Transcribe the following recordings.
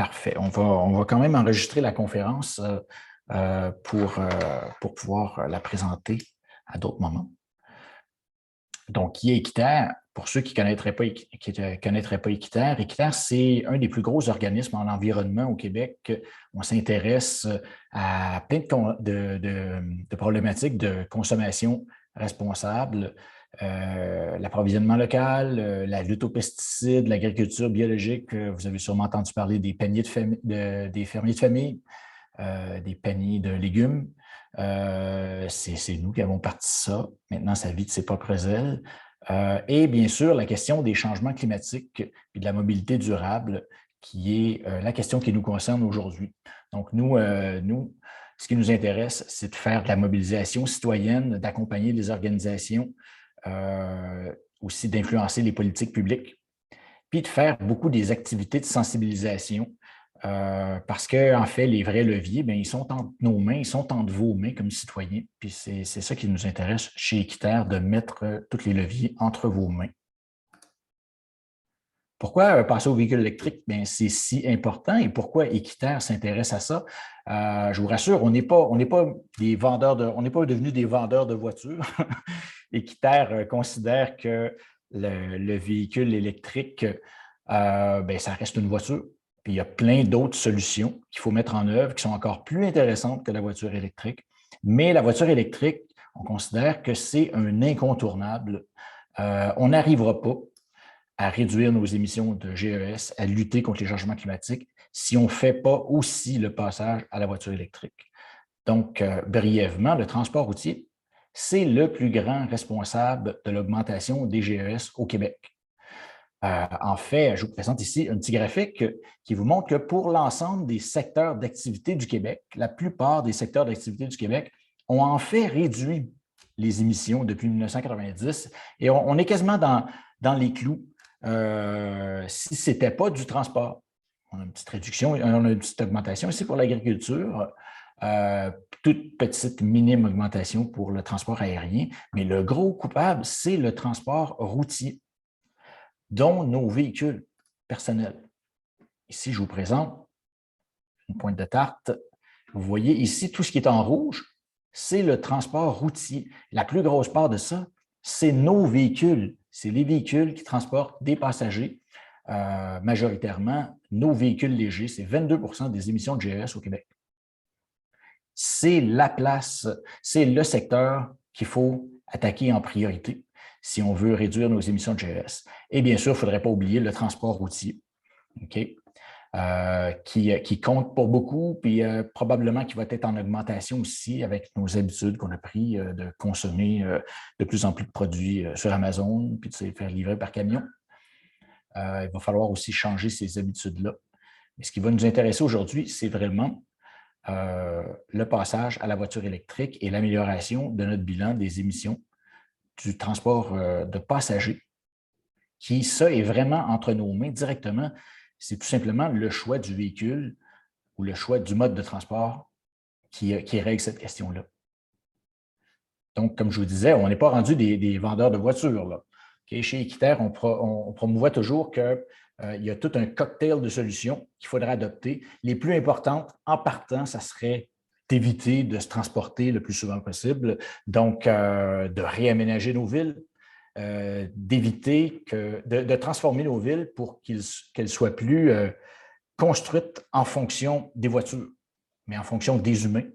Parfait. On va quand même enregistrer la conférence pour pouvoir la présenter à d'autres moments. Donc, qui est Équiterre? Pour ceux qui ne connaîtraient pas Équiterre, Équiterre, c'est un des plus gros organismes en environnement au Québec. On s'intéresse à plein de problématiques de consommation responsable, l'approvisionnement local, la lutte aux pesticides, l'agriculture biologique. Vous avez sûrement entendu parler des paniers des fermiers de famille, des paniers de légumes. C'est nous qui avons parti ça. Maintenant, ça vit de ses propres ailes. Et bien sûr, la question des changements climatiques et de la mobilité durable, qui est la question qui nous concerne aujourd'hui. Donc, nous, ce qui nous intéresse, c'est de faire de la mobilisation citoyenne, d'accompagner les organisations, aussi d'influencer les politiques publiques, puis de faire beaucoup des activités de sensibilisation parce qu'en fait, les vrais leviers, bien, ils sont entre nos mains, ils sont entre vos mains comme citoyens. Puis c'est ça qui nous intéresse chez Équiterre, de mettre tous les leviers entre vos mains. Pourquoi passer au véhicule électrique? Bien, c'est si important et pourquoi Équiterre s'intéresse à ça? Je vous rassure, on n'est pas des vendeurs on n'est pas devenus des vendeurs de voitures. Équiterre considère que le véhicule électrique, bien, ça reste une voiture. Puis il y a plein d'autres solutions qu'il faut mettre en œuvre qui sont encore plus intéressantes que la voiture électrique. Mais la voiture électrique, on considère que c'est un incontournable. On n'arrivera pas à réduire nos émissions de GES, à lutter contre les changements climatiques, si on ne fait pas aussi le passage à la voiture électrique. Donc, brièvement, le transport routier, c'est le plus grand responsable de l'augmentation des GES au Québec. En fait, je vous présente ici un petit graphique qui vous montre que pour l'ensemble des secteurs d'activité du Québec, la plupart des secteurs d'activité du Québec ont en fait réduit les émissions depuis 1990 et on est quasiment dans les clous. Si ce n'était pas du transport, on a une petite réduction, on a une petite augmentation ici pour l'agriculture, toute petite minime augmentation pour le transport aérien, mais le gros coupable, c'est le transport routier, dont nos véhicules personnels. Ici, je vous présente une pointe de tarte. Vous voyez ici, tout ce qui est en rouge, c'est le transport routier. La plus grosse part de ça, c'est nos véhicules. C'est les véhicules qui transportent des passagers, majoritairement nos véhicules légers. C'est 22% des émissions de GES au Québec. C'est la place, c'est le secteur qu'il faut attaquer en priorité si on veut réduire nos émissions de GES. Et bien sûr, il ne faudrait pas oublier le transport routier, okay? Qui compte pour beaucoup, puis probablement qui va être en augmentation aussi avec nos habitudes qu'on a pris de consommer de plus en plus de produits sur Amazon, puis de se faire livrer par camion. Il va falloir aussi changer ces habitudes-là. Mais ce qui va nous intéresser aujourd'hui, c'est vraiment le passage à la voiture électrique et l'amélioration de notre bilan des émissions du transport de passagers, qui, ça, est vraiment entre nos mains directement. C'est tout simplement le choix du véhicule ou le choix du mode de transport qui règle cette question-là. Donc, comme je vous disais, on n'est pas rendu des vendeurs de voitures, là. Okay? Chez Équiterre, on promouvoit toujours qu'il y a tout un cocktail de solutions qu'il faudrait adopter. Les plus importantes, en partant, ça serait d'éviter de se transporter le plus souvent possible, donc de réaménager nos villes, d'éviter de transformer nos villes pour qu'elles soient plus construites en fonction des voitures, mais en fonction des humains.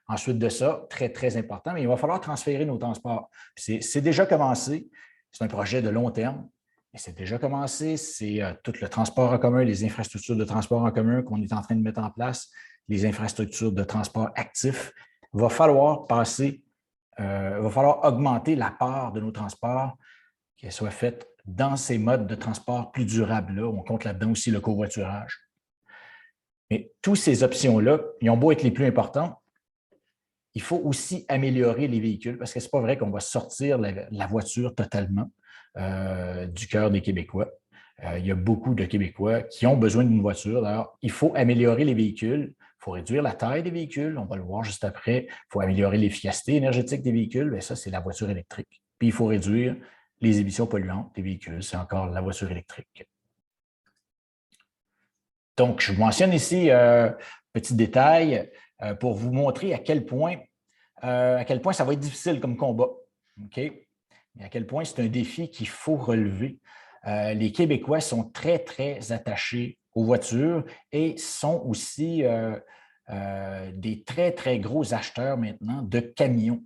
Ensuite de ça, très, très important, mais il va falloir transférer nos transports. C'est déjà commencé, c'est un projet de long terme, mais c'est déjà commencé, c'est tout le transport en commun, les infrastructures de transport en commun qu'on est en train de mettre en place, les infrastructures de transport actifs. Il va falloir augmenter la part de nos transports qu'elle soit faite dans ces modes de transport plus durables-là. On compte là-dedans aussi le covoiturage. Mais toutes ces options-là, ils ont beau être les plus importantes, il faut aussi améliorer les véhicules parce que ce n'est pas vrai qu'on va sortir la voiture totalement du cœur des Québécois. Il y a beaucoup de Québécois qui ont besoin d'une voiture. D'ailleurs, il faut améliorer les véhicules, il faut réduire la taille des véhicules, on va le voir juste après. Il faut améliorer l'efficacité énergétique des véhicules, bien, ça, c'est la voiture électrique. Puis, il faut réduire les émissions polluantes des véhicules, c'est encore la voiture électrique. Donc, je vous mentionne ici, petit détail, pour vous montrer à quel point ça va être difficile comme combat. OK? Et à quel point c'est un défi qu'il faut relever. Les Québécois sont très, très attachés aux voitures et sont aussi des très, très gros acheteurs maintenant de camions.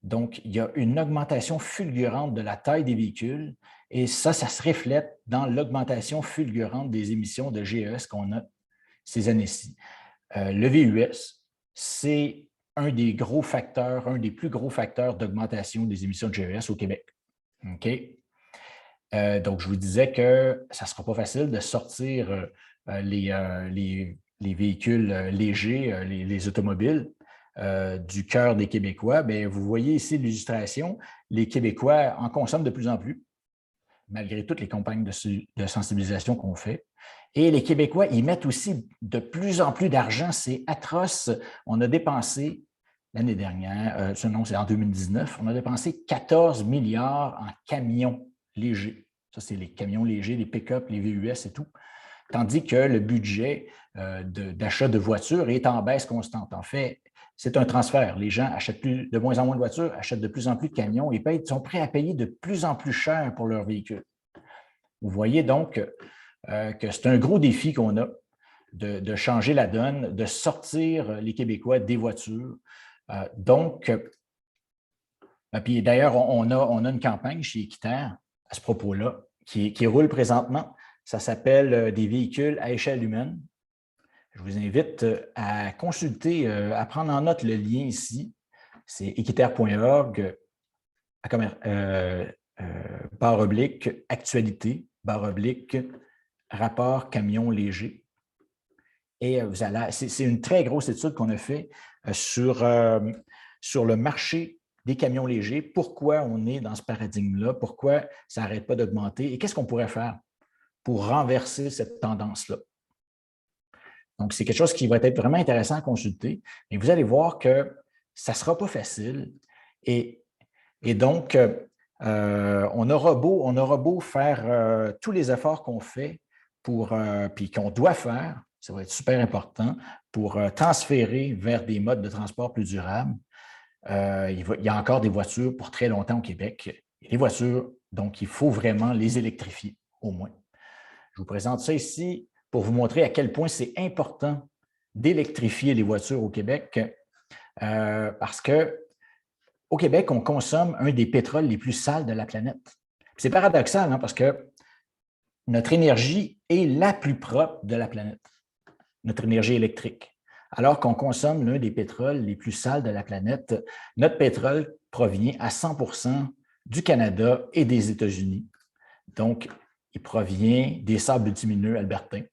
Donc, il y a une augmentation fulgurante de la taille des véhicules et ça se reflète dans l'augmentation fulgurante des émissions de GES qu'on a ces années-ci. Le VUS, c'est un des gros facteurs, un des plus gros facteurs d'augmentation des émissions de GES au Québec. OK? Donc, je vous disais que ça ne sera pas facile de sortir les véhicules légers, les automobiles, du cœur des Québécois. Bien, vous voyez ici l'illustration. Les Québécois en consomment de plus en plus, malgré toutes les campagnes de sensibilisation qu'on fait. Et les Québécois, ils mettent aussi de plus en plus d'argent. C'est atroce. On a dépensé l'année dernière, non, c'est en 2019, on a dépensé 14 milliards en camions légers. Ça, c'est les camions légers, les pick-up, les VUS et tout. Tandis que le budget d'achat de voitures est en baisse constante. En fait, c'est un transfert. Les gens achètent de moins en moins de voitures, achètent de plus en plus de camions et sont prêts à payer de plus en plus cher pour leur véhicule. Vous voyez donc que c'est un gros défi qu'on a de changer la donne, de sortir les Québécois des voitures. Donc, puis d'ailleurs, on a une campagne chez Équiterre à ce propos-là qui roule présentement. Ça s'appelle des véhicules à échelle humaine. Je vous invite à consulter, à prendre en note le lien ici. C'est équiterre.org, /, actualité, /, rapport camion léger. Et c'est une très grosse étude qu'on a fait sur le marché des camions légers, pourquoi on est dans ce paradigme-là, pourquoi ça n'arrête pas d'augmenter et qu'est-ce qu'on pourrait faire pour renverser cette tendance-là. Donc, c'est quelque chose qui va être vraiment intéressant à consulter. Et vous allez voir que ça ne sera pas facile. Et donc, on aura beau faire tous les efforts qu'on fait puis qu'on doit faire, ça va être super important, pour transférer vers des modes de transport plus durables. Il y a encore des voitures pour très longtemps au Québec. Et les voitures, donc, il faut vraiment les électrifier, au moins. Je vous présente ça ici pour vous montrer à quel point c'est important d'électrifier les voitures au Québec parce qu'au Québec, on consomme un des pétroles les plus sales de la planète. C'est paradoxal, hein, parce que notre énergie est la plus propre de la planète, notre énergie électrique. Alors qu'on consomme l'un des pétroles les plus sales de la planète, notre pétrole provient à 100% du Canada et des États-Unis. Donc, il provient des sables bitumineux albertains.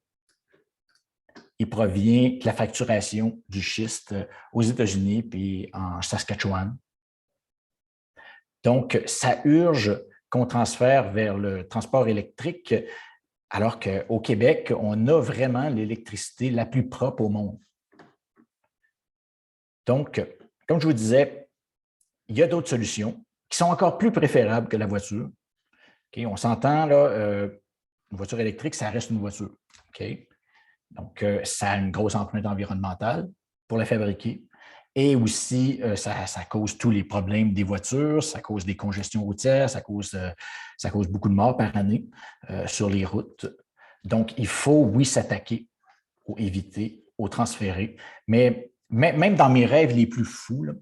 Il provient de la fracturation du schiste aux États-Unis puis en Saskatchewan. Donc, ça urge qu'on transfère vers le transport électrique, alors qu'au Québec, on a vraiment l'électricité la plus propre au monde. Donc, comme je vous disais, il y a d'autres solutions qui sont encore plus préférables que la voiture. Okay? On s'entend, là, une voiture électrique, ça reste une voiture. Okay? Donc, ça a une grosse empreinte environnementale pour la fabriquer. Et aussi, ça cause tous les problèmes des voitures, ça cause des congestions routières, ça cause beaucoup de morts par année sur les routes. Donc, il faut, oui, s'attaquer ou éviter, ou transférer. Mais même dans mes rêves les plus fous, là,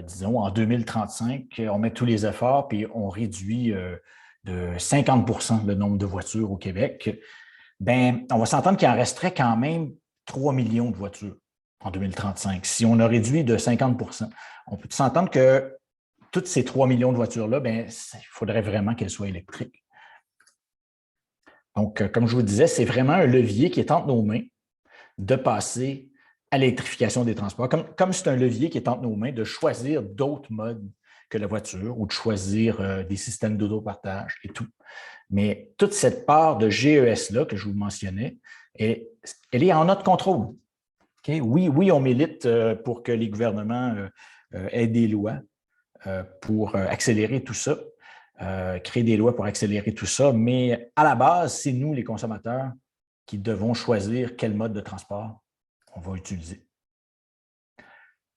disons, en 2035, on met tous les efforts puis on réduit de 50% le nombre de voitures au Québec. Bien, on va s'entendre qu'il en resterait quand même 3 millions de voitures en 2035. Si on a réduit de 50%, on peut s'entendre que toutes ces 3 millions de voitures-là, bien, il faudrait vraiment qu'elles soient électriques. Donc, comme je vous disais, c'est vraiment un levier qui est entre nos mains de passer à l'électrification des transports, comme c'est un levier qui est entre nos mains de choisir d'autres modes que la voiture ou de choisir des systèmes d'autopartage et tout. Mais toute cette part de GES-là que je vous mentionnais, elle est en notre contrôle. Okay? Oui, on milite pour que les gouvernements aient des lois pour accélérer tout ça, créer des lois pour accélérer tout ça, mais à la base, c'est nous, les consommateurs, qui devront choisir quel mode de transport on va utiliser.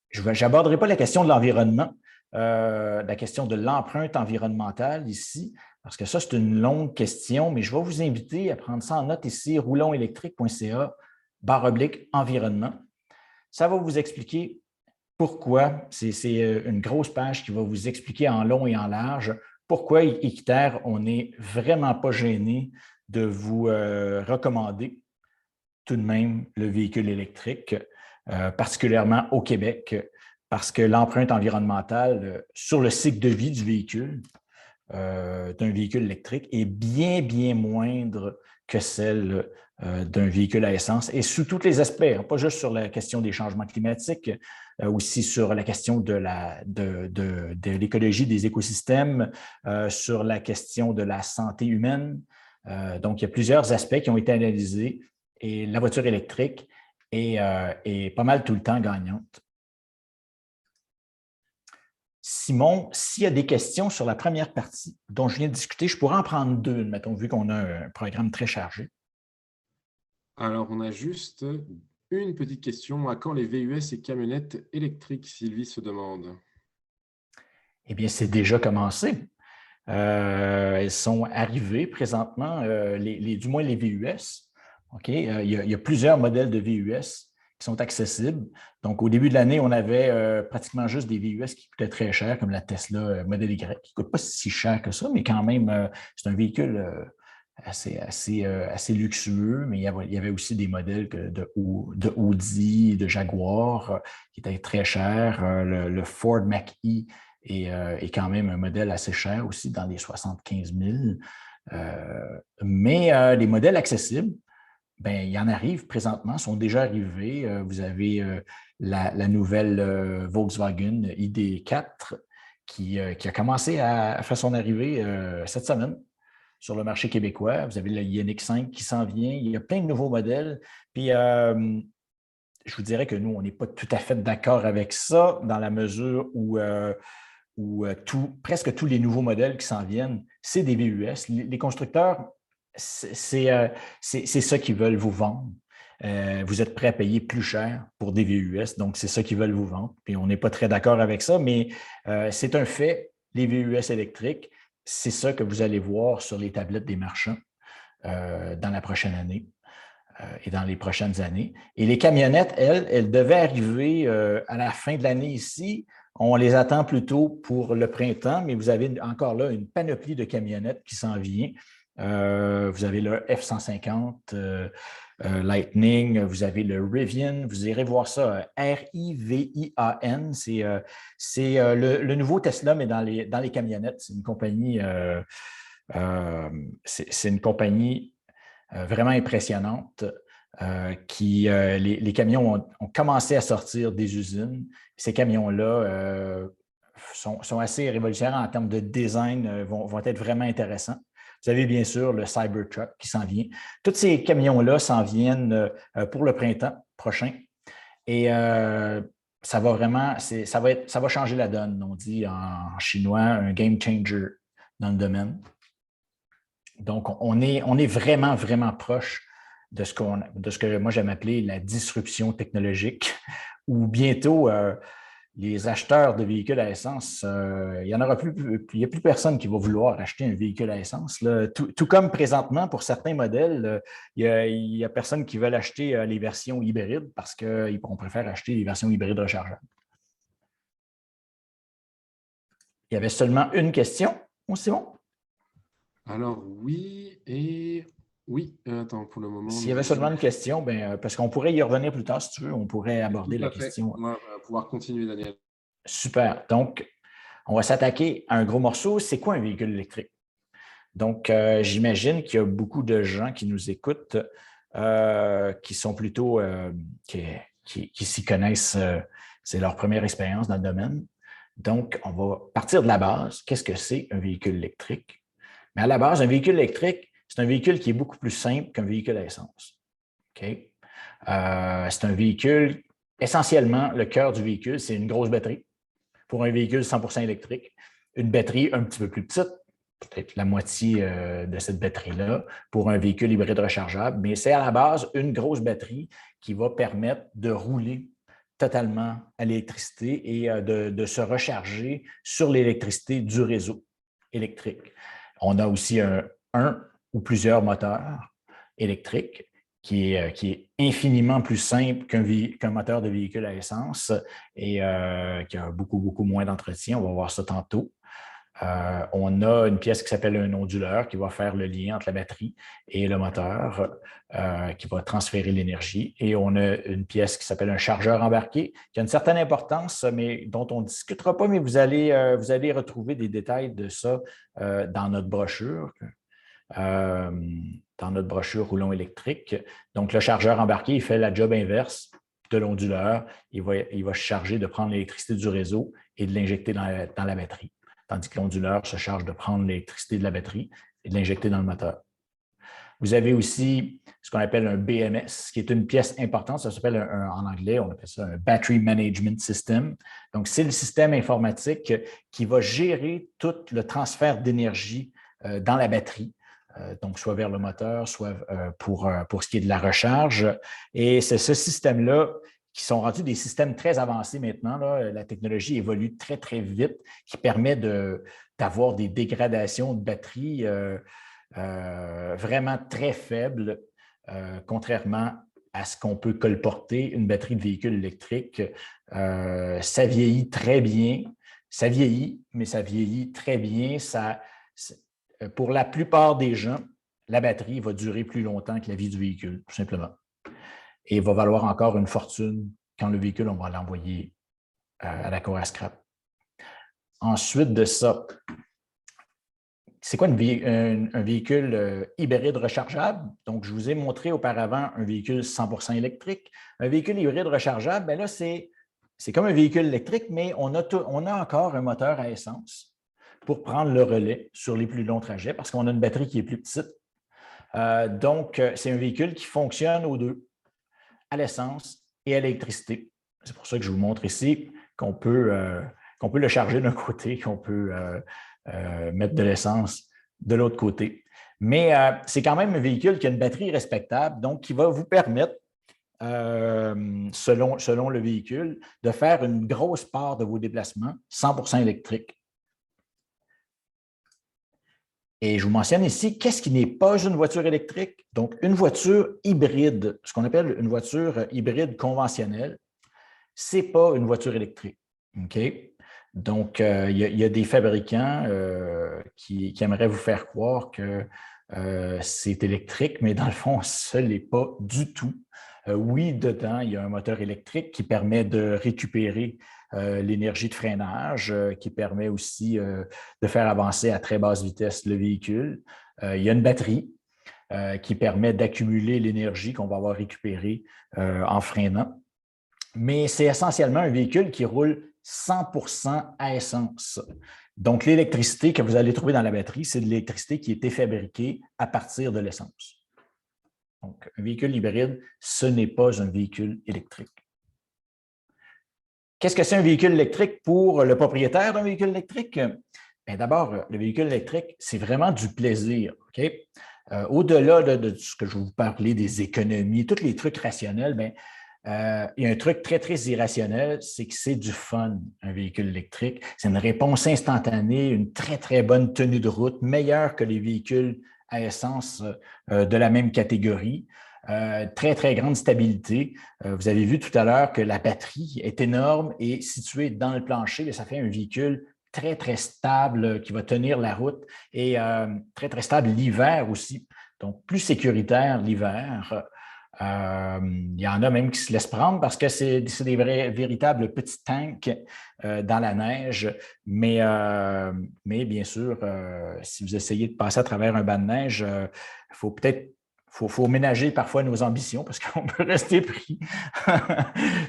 Je n'aborderai pas la question de l'environnement, la question de l'empreinte environnementale ici, parce que ça, c'est une longue question, mais je vais vous inviter à prendre ça en note ici, roulonsélectrique.ca/environnement. Ça va vous expliquer pourquoi, c'est une grosse page qui va vous expliquer en long et en large pourquoi Équiterre, on n'est vraiment pas gêné de vous recommander tout de même le véhicule électrique, particulièrement au Québec, parce que l'empreinte environnementale sur le cycle de vie du véhicule, d'un véhicule électrique, est bien, bien moindre que celle d'un véhicule à essence, et sous tous les aspects, hein, pas juste sur la question des changements climatiques, aussi sur la question de l'écologie des écosystèmes, sur la question de la santé humaine. Donc, il y a plusieurs aspects qui ont été analysés et la voiture électrique est pas mal tout le temps gagnante. Simon, s'il y a des questions sur la première partie dont je viens de discuter, je pourrais en prendre deux, mettons, vu qu'on a un programme très chargé. Alors, on a juste une petite question. À quand les VUS et camionnettes électriques, Sylvie se demande? Eh bien, c'est déjà commencé. Elles sont arrivées présentement, du moins les VUS. Okay? Il y a plusieurs modèles de VUS qui sont accessibles. Donc, au début de l'année, on avait pratiquement juste des VUS qui coûtaient très cher, comme la Tesla Model Y, qui ne coûte pas si cher que ça, mais quand même, c'est un véhicule assez luxueux, mais il y avait aussi des modèles de Audi, de Jaguar qui étaient très chers. Le Ford Mach-E est quand même un modèle assez cher aussi, dans les 75 000. Mais les modèles accessibles, ben, il y en arrive présentement, sont déjà arrivés. Vous avez la nouvelle Volkswagen ID4 qui a commencé à faire son arrivée cette semaine sur le marché québécois. Vous avez le Ioniq 5 qui s'en vient. Il y a plein de nouveaux modèles. Puis, je vous dirais que nous, on n'est pas tout à fait d'accord avec ça dans la mesure où presque tous les nouveaux modèles qui s'en viennent, c'est des VUS. Les constructeurs, c'est ça qu'ils veulent vous vendre. Vous êtes prêt à payer plus cher pour des VUS, donc c'est ça qu'ils veulent vous vendre. Puis on n'est pas très d'accord avec ça, mais c'est un fait, les VUS électriques, c'est ça que vous allez voir sur les tablettes des marchands dans la prochaine année et dans les prochaines années. Et les camionnettes, elles devaient arriver à la fin de l'année ici. On les attend plutôt pour le printemps, mais vous avez encore là une panoplie de camionnettes qui s'en vient. Vous avez le F-150 Lightning, vous avez le Rivian, vous irez voir ça, R-I-V-I-A-N, c'est le nouveau Tesla, mais dans les camionnettes. C'est une compagnie, vraiment impressionnante. Les camions ont commencé à sortir des usines. Ces camions-là sont assez révolutionnaires en termes de design, vont être vraiment intéressants. Vous avez bien sûr le Cybertruck qui s'en vient. Tous ces camions-là s'en viennent pour le printemps prochain. Et ça va changer la donne, on dit en chinois, un game changer dans le domaine. Donc, on est vraiment, vraiment proche de ce que moi j'aime appeler la disruption technologique, où bientôt, les acheteurs de véhicules à essence, il n'y a plus personne qui va vouloir acheter un véhicule à essence. Là. Tout comme présentement, pour certains modèles, il n'y a personne qui veut acheter les versions hybrides parce qu'on préfère acheter les versions hybrides rechargeables. Il y avait seulement une question, Simon? Alors, oui, et oui, attends, pour le moment. S'il y avait seulement une question, parce qu'on pourrait y revenir plus tard si tu veux, on pourrait aborder la question. On va pouvoir continuer, Daniel. Super. Donc, on va s'attaquer à un gros morceau. C'est quoi un véhicule électrique? Donc, j'imagine qu'il y a beaucoup de gens qui nous écoutent qui sont plutôt, qui s'y connaissent, c'est leur première expérience dans le domaine. Donc, on va partir de la base. Qu'est-ce que c'est un véhicule électrique? Mais à la base, un véhicule électrique, c'est un véhicule qui est beaucoup plus simple qu'un véhicule à essence. Okay? C'est un véhicule, essentiellement, le cœur du véhicule, c'est une grosse batterie. Pour un véhicule 100% électrique, une batterie un petit peu plus petite, peut-être la moitié de cette batterie-là pour un véhicule hybride rechargeable, mais c'est à la base une grosse batterie qui va permettre de rouler totalement à l'électricité et de se recharger sur l'électricité du réseau électrique. On a aussi un ou plusieurs moteurs électriques qui est infiniment plus simple qu'un moteur de véhicule à essence et qui a beaucoup, beaucoup moins d'entretien. On va voir ça tantôt. On a une pièce qui s'appelle un onduleur qui va faire le lien entre la batterie et le moteur, qui va transférer l'énergie. Et on a une pièce qui s'appelle un chargeur embarqué, qui a une certaine importance, mais dont on ne discutera pas, mais vous allez retrouver des détails de ça dans notre brochure. Dans notre brochure Roulon électrique. Donc, le chargeur embarqué, il fait la job inverse de l'onduleur. Il va se charger de prendre l'électricité du réseau et de l'injecter dans la batterie. Tandis que l'onduleur se charge de prendre l'électricité de la batterie et de l'injecter dans le moteur. Vous avez aussi ce qu'on appelle un BMS, qui est une pièce importante. Ça s'appelle en anglais, on appelle ça un Battery Management System. Donc, c'est le système informatique qui va gérer tout le transfert d'énergie dans la batterie. Donc, soit vers le moteur, soit pour ce qui est de la recharge. Et c'est ce système-là qui sont rendus des systèmes très avancés maintenant. Là. La technologie évolue très, très vite, qui permet d'avoir des dégradations de batterie vraiment très faibles, contrairement à ce qu'on peut colporter une batterie de véhicule électrique. Ça vieillit très bien. Ça vieillit, mais ça vieillit très bien. Pour la plupart des gens, la batterie va durer plus longtemps que la vie du véhicule, tout simplement. Et va valoir encore une fortune quand le véhicule, on va l'envoyer à la cour à scrap. Ensuite de ça, c'est quoi un véhicule hybride rechargeable? Donc, je vous ai montré auparavant un véhicule 100% électrique. Un véhicule hybride rechargeable, bien là, c'est comme un véhicule électrique, mais on a encore un moteur à essence pour prendre le relais sur les plus longs trajets parce qu'on a une batterie qui est plus petite. Donc, c'est un véhicule qui fonctionne aux deux, à l'essence et à l'électricité. C'est pour ça que je vous montre ici qu'on peut le charger d'un côté, qu'on peut mettre de l'essence de l'autre côté. Mais c'est quand même un véhicule qui a une batterie respectable, donc qui va vous permettre, selon le véhicule, de faire une grosse part de vos déplacements 100% électriques. Et je vous mentionne ici, qu'est-ce qui n'est pas une voiture électrique? Donc, une voiture hybride, ce qu'on appelle une voiture hybride conventionnelle, ce n'est pas une voiture électrique. Okay? Donc, il y a des fabricants qui aimeraient vous faire croire que c'est électrique, mais dans le fond, ce n'est pas du tout. Oui, dedans, il y a un moteur électrique qui permet de récupérer l'énergie de freinage, qui permet aussi de faire avancer à très basse vitesse le véhicule. Il y a une batterie qui permet d'accumuler l'énergie qu'on va avoir récupérée en freinant. Mais c'est essentiellement un véhicule qui roule 100% à essence. Donc, l'électricité que vous allez trouver dans la batterie, c'est de l'électricité qui a été fabriquée à partir de l'essence. Donc, un véhicule hybride, ce n'est pas un véhicule électrique. Qu'est-ce que c'est un véhicule électrique pour le propriétaire d'un véhicule électrique? D'abord, le véhicule électrique, c'est vraiment du plaisir. Okay? Au-delà de ce que je vais vous parler, des économies, tous les trucs rationnels, il y a un truc très, très irrationnel, c'est que c'est du fun, un véhicule électrique. C'est une réponse instantanée, une très, très bonne tenue de route, meilleure que les véhicules à essence de la même catégorie. Très, très grande stabilité. Vous avez vu tout à l'heure que la batterie est énorme et située dans le plancher, mais ça fait un véhicule très, très stable qui va tenir la route et très, très stable l'hiver aussi. Donc, plus sécuritaire l'hiver. Il y en a même qui se laissent prendre parce que c'est des véritables petits tanks dans la neige. Mais bien sûr, si vous essayez de passer à travers un banc de neige, il faut ménager parfois nos ambitions parce qu'on peut rester pris.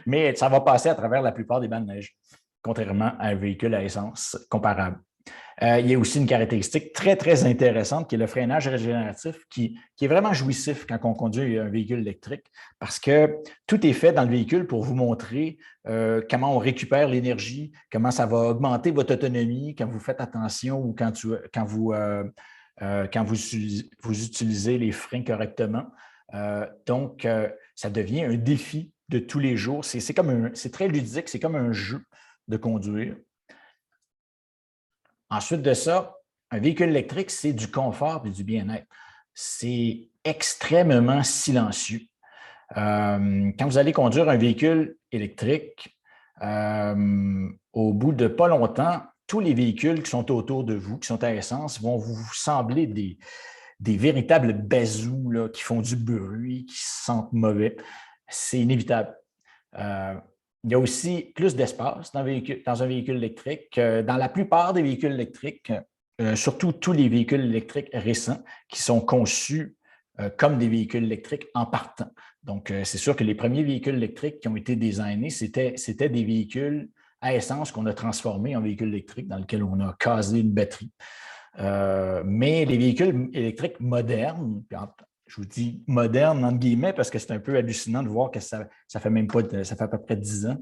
Mais ça va passer à travers la plupart des bancs de neige, contrairement à un véhicule à essence comparable. Il y a aussi une caractéristique très, très intéressante qui est le freinage régénératif, qui est vraiment jouissif quand on conduit un véhicule électrique, parce que tout est fait dans le véhicule pour vous montrer comment on récupère l'énergie, comment ça va augmenter votre autonomie quand vous faites attention ou quand vous utilisez les freins correctement. Donc, ça devient un défi de tous les jours. C'est très ludique, c'est comme un jeu de conduire. Ensuite de ça, un véhicule électrique, c'est du confort et du bien-être. C'est extrêmement silencieux. Quand vous allez conduire un véhicule électrique, au bout de pas longtemps, tous les véhicules qui sont autour de vous, qui sont à essence, vont vous sembler des véritables bazous là, qui font du bruit, qui sentent mauvais. C'est inévitable. Il y a aussi plus d'espace dans un véhicule électrique. Dans la plupart des véhicules électriques, surtout tous les véhicules électriques récents qui sont conçus comme des véhicules électriques en partant. Donc, c'est sûr que les premiers véhicules électriques qui ont été designés, c'était des véhicules à essence qu'on a transformés en véhicules électriques dans lesquels on a casé une batterie. Mais les véhicules électriques modernes, je vous dis moderne entre guillemets parce que c'est un peu hallucinant de voir que ça fait même pas, ça fait à peu près 10 ans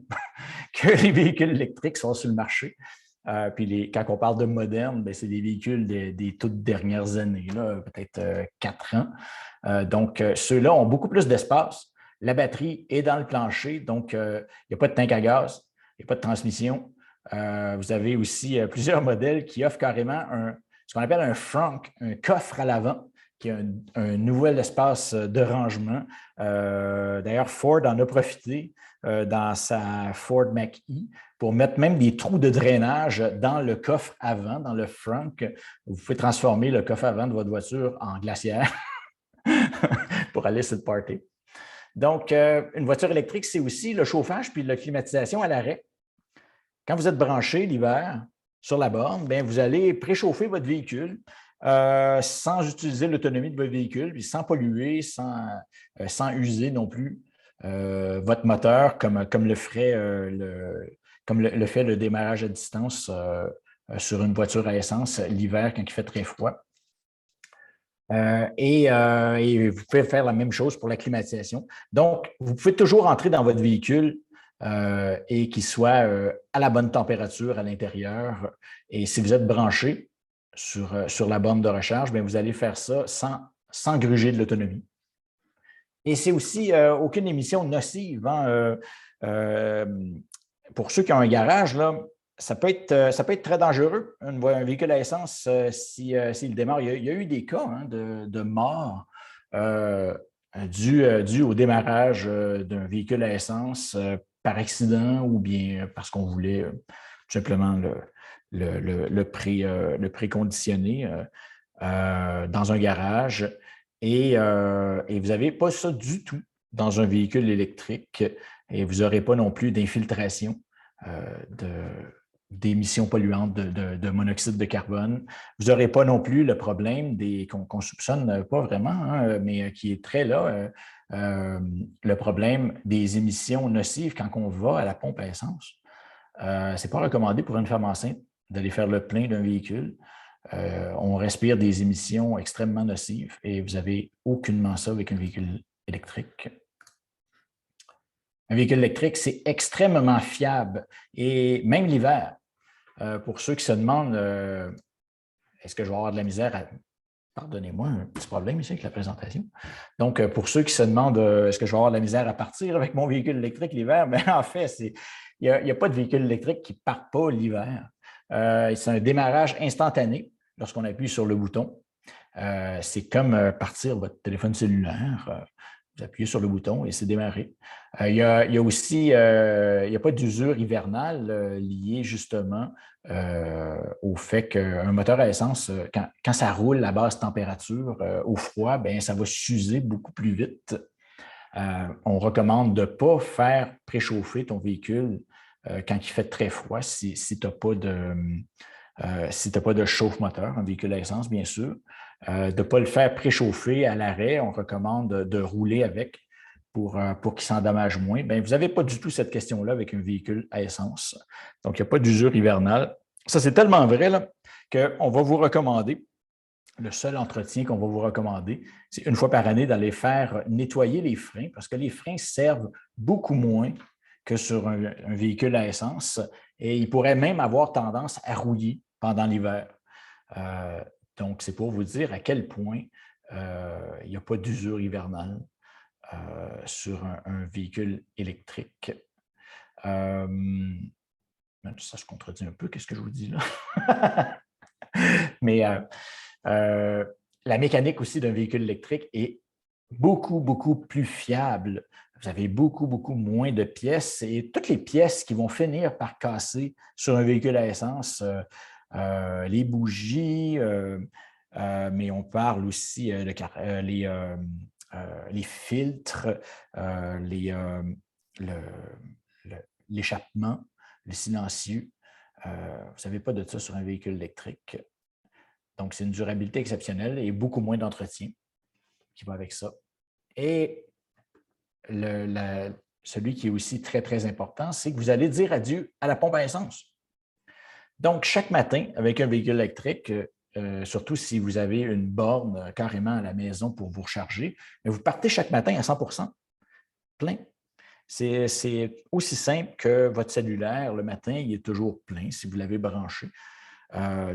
que les véhicules électriques sont sur le marché. Puis quand on parle de moderne, c'est des véhicules des toutes dernières années, peut-être 4 ans. Donc, ceux-là ont beaucoup plus d'espace. La batterie est dans le plancher, donc il n'y a pas de tank à gaz, il n'y a pas de transmission. Vous avez aussi plusieurs modèles qui offrent carrément ce qu'on appelle un frunk, un coffre à l'avant, qui a un nouvel espace de rangement. D'ailleurs, Ford en a profité dans sa Ford Mach-E pour mettre même des trous de drainage dans le coffre avant, dans le frunk. Vous pouvez transformer le coffre avant de votre voiture en glacière pour aller sur le party. Donc, une voiture électrique, c'est aussi le chauffage puis la climatisation à l'arrêt. Quand vous êtes branché l'hiver sur la borne, bien, vous allez préchauffer votre véhicule sans utiliser l'autonomie de votre véhicule, puis sans polluer, sans user non plus votre moteur comme le ferait le fait le démarrage à distance sur une voiture à essence l'hiver quand il fait très froid. Et vous pouvez faire la même chose pour la climatisation. Donc, vous pouvez toujours entrer dans votre véhicule et qu'il soit à la bonne température à l'intérieur. Et si vous êtes branché sur la borne de recharge, bien, vous allez faire ça sans gruger de l'autonomie. Et c'est aussi aucune émission nocive. Hein, pour ceux qui ont un garage, là, ça peut être très dangereux, un véhicule à essence, s'il démarre. Il y a eu des cas de mort dû au démarrage d'un véhicule à essence par accident ou bien parce qu'on voulait tout simplement le préconditionner dans un garage. Et vous n'avez pas ça du tout dans un véhicule électrique et vous n'aurez pas non plus d'infiltration d'émissions polluantes de monoxyde de carbone. Vous n'aurez pas non plus le problème qu'on ne soupçonne pas vraiment, hein, mais qui est très là, le problème des émissions nocives quand on va à la pompe à essence. Ce n'est pas recommandé pour une femme enceinte d'aller faire le plein d'un véhicule. On respire des émissions extrêmement nocives et vous n'avez aucunement ça avec un véhicule électrique. Un véhicule électrique, c'est extrêmement fiable et même l'hiver, pour ceux qui se demandent est-ce que je vais avoir de la misère à... Pardonnez-moi, un petit problème ici avec la présentation. Donc, pour ceux qui se demandent est-ce que je vais avoir de la misère à partir avec mon véhicule électrique l'hiver, bien, en fait, il n'y a pas de véhicule électrique qui ne part pas l'hiver. C'est un démarrage instantané lorsqu'on appuie sur le bouton. C'est comme partir votre téléphone cellulaire. Vous appuyez sur le bouton et c'est démarré. Il y a aussi, il n'y a pas d'usure hivernale liée justement au fait qu'un moteur à essence, quand ça roule à basse température au froid, bien, ça va s'user beaucoup plus vite. On recommande de ne pas faire préchauffer ton véhicule quand il fait très froid si tu n'as pas de chauffe-moteur, un véhicule à essence, bien sûr. De ne pas le faire préchauffer à l'arrêt. On recommande de rouler avec pour qu'il s'endommage moins. Bien, vous n'avez pas du tout cette question-là avec un véhicule à essence. Donc, il n'y a pas d'usure hivernale. Ça, c'est tellement vrai là, qu'on va vous recommander, le seul entretien qu'on va vous recommander, c'est une fois par année d'aller faire nettoyer les freins parce que les freins servent beaucoup moins que sur un véhicule à essence et ils pourraient même avoir tendance à rouiller pendant l'hiver. Donc, c'est pour vous dire à quel point il n'y a pas d'usure hivernale sur un véhicule électrique. Ça se contredit un peu, qu'est-ce que je vous dis là? Mais la mécanique aussi d'un véhicule électrique est beaucoup, beaucoup plus fiable. Vous avez beaucoup, beaucoup moins de pièces et toutes les pièces qui vont finir par casser sur un véhicule à essence, les bougies, mais on parle aussi les filtres, l'échappement, le silencieux. Vous n'avez pas de ça sur un véhicule électrique. Donc, c'est une durabilité exceptionnelle et beaucoup moins d'entretien qui va avec ça. Et celui qui est aussi très, très important, c'est que vous allez dire adieu à la pompe à essence. Donc, chaque matin, avec un véhicule électrique, surtout si vous avez une borne carrément à la maison pour vous recharger, mais vous partez chaque matin à 100% plein. C'est aussi simple que votre cellulaire, le matin, il est toujours plein si vous l'avez branché.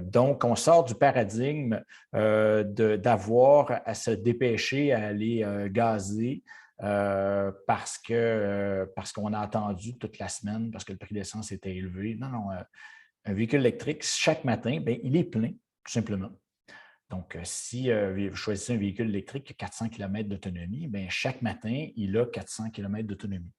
Donc, on sort du paradigme d'avoir à se dépêcher à aller gazer parce qu'on a attendu toute la semaine, parce que le prix d'essence était élevé. Non, non, un véhicule électrique, chaque matin, bien, il est plein, tout simplement. Donc, si vous choisissez un véhicule électrique qui a 400 km d'autonomie, bien, chaque matin, il a 400 km d'autonomie.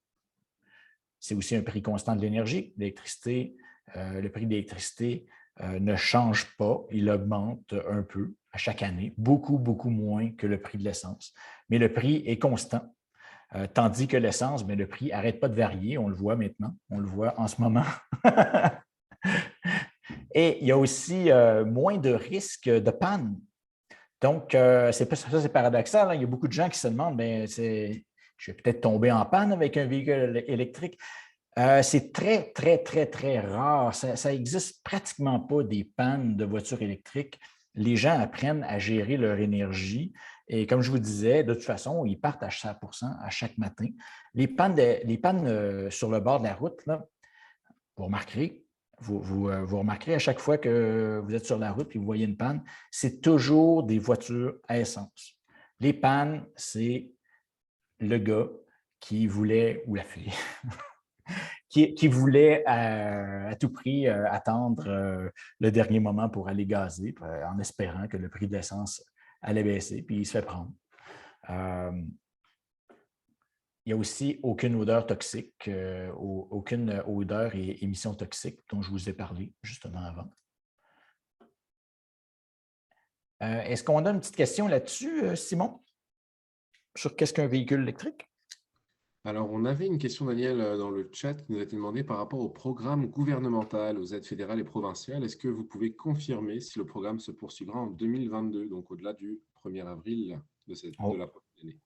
C'est aussi un prix constant de l'énergie. L'électricité, le prix de l'électricité ne change pas, il augmente un peu à chaque année, beaucoup, beaucoup moins que le prix de l'essence. Mais le prix est constant, tandis que l'essence, le prix n'arrête pas de varier, on le voit maintenant, on le voit en ce moment. Et il y a aussi moins de risques de panne. Donc, ça, c'est paradoxal. Hein? Il y a beaucoup de gens qui se demandent, je vais peut-être tomber en panne avec un véhicule électrique. C'est très, très, très, très rare. Ça n'existe pratiquement pas des pannes de voitures électriques. Les gens apprennent à gérer leur énergie. Et comme je vous disais, de toute façon, ils partent à 100% à chaque matin. Les pannes sur le bord de la route, là, vous remarquerez, vous remarquerez à chaque fois que vous êtes sur la route et vous voyez une panne, c'est toujours des voitures à essence. Les pannes, c'est le gars qui voulait, ou la fille, qui voulait à tout prix attendre le dernier moment pour aller gazer, en espérant que le prix de l'essence allait baisser, puis il se fait prendre. Il n'y a aussi aucune odeur toxique, aucune odeur et émission toxique dont je vous ai parlé justement avant. Est-ce qu'on a une petite question là-dessus, Simon, sur qu'est-ce qu'un véhicule électrique? Alors, on avait une question, Daniel, dans le chat qui nous a été demandée par rapport au programme gouvernemental, aux aides fédérales et provinciales. Est-ce que vous pouvez confirmer si le programme se poursuivra en 2022, donc au-delà du 1er avril de la prochaine année?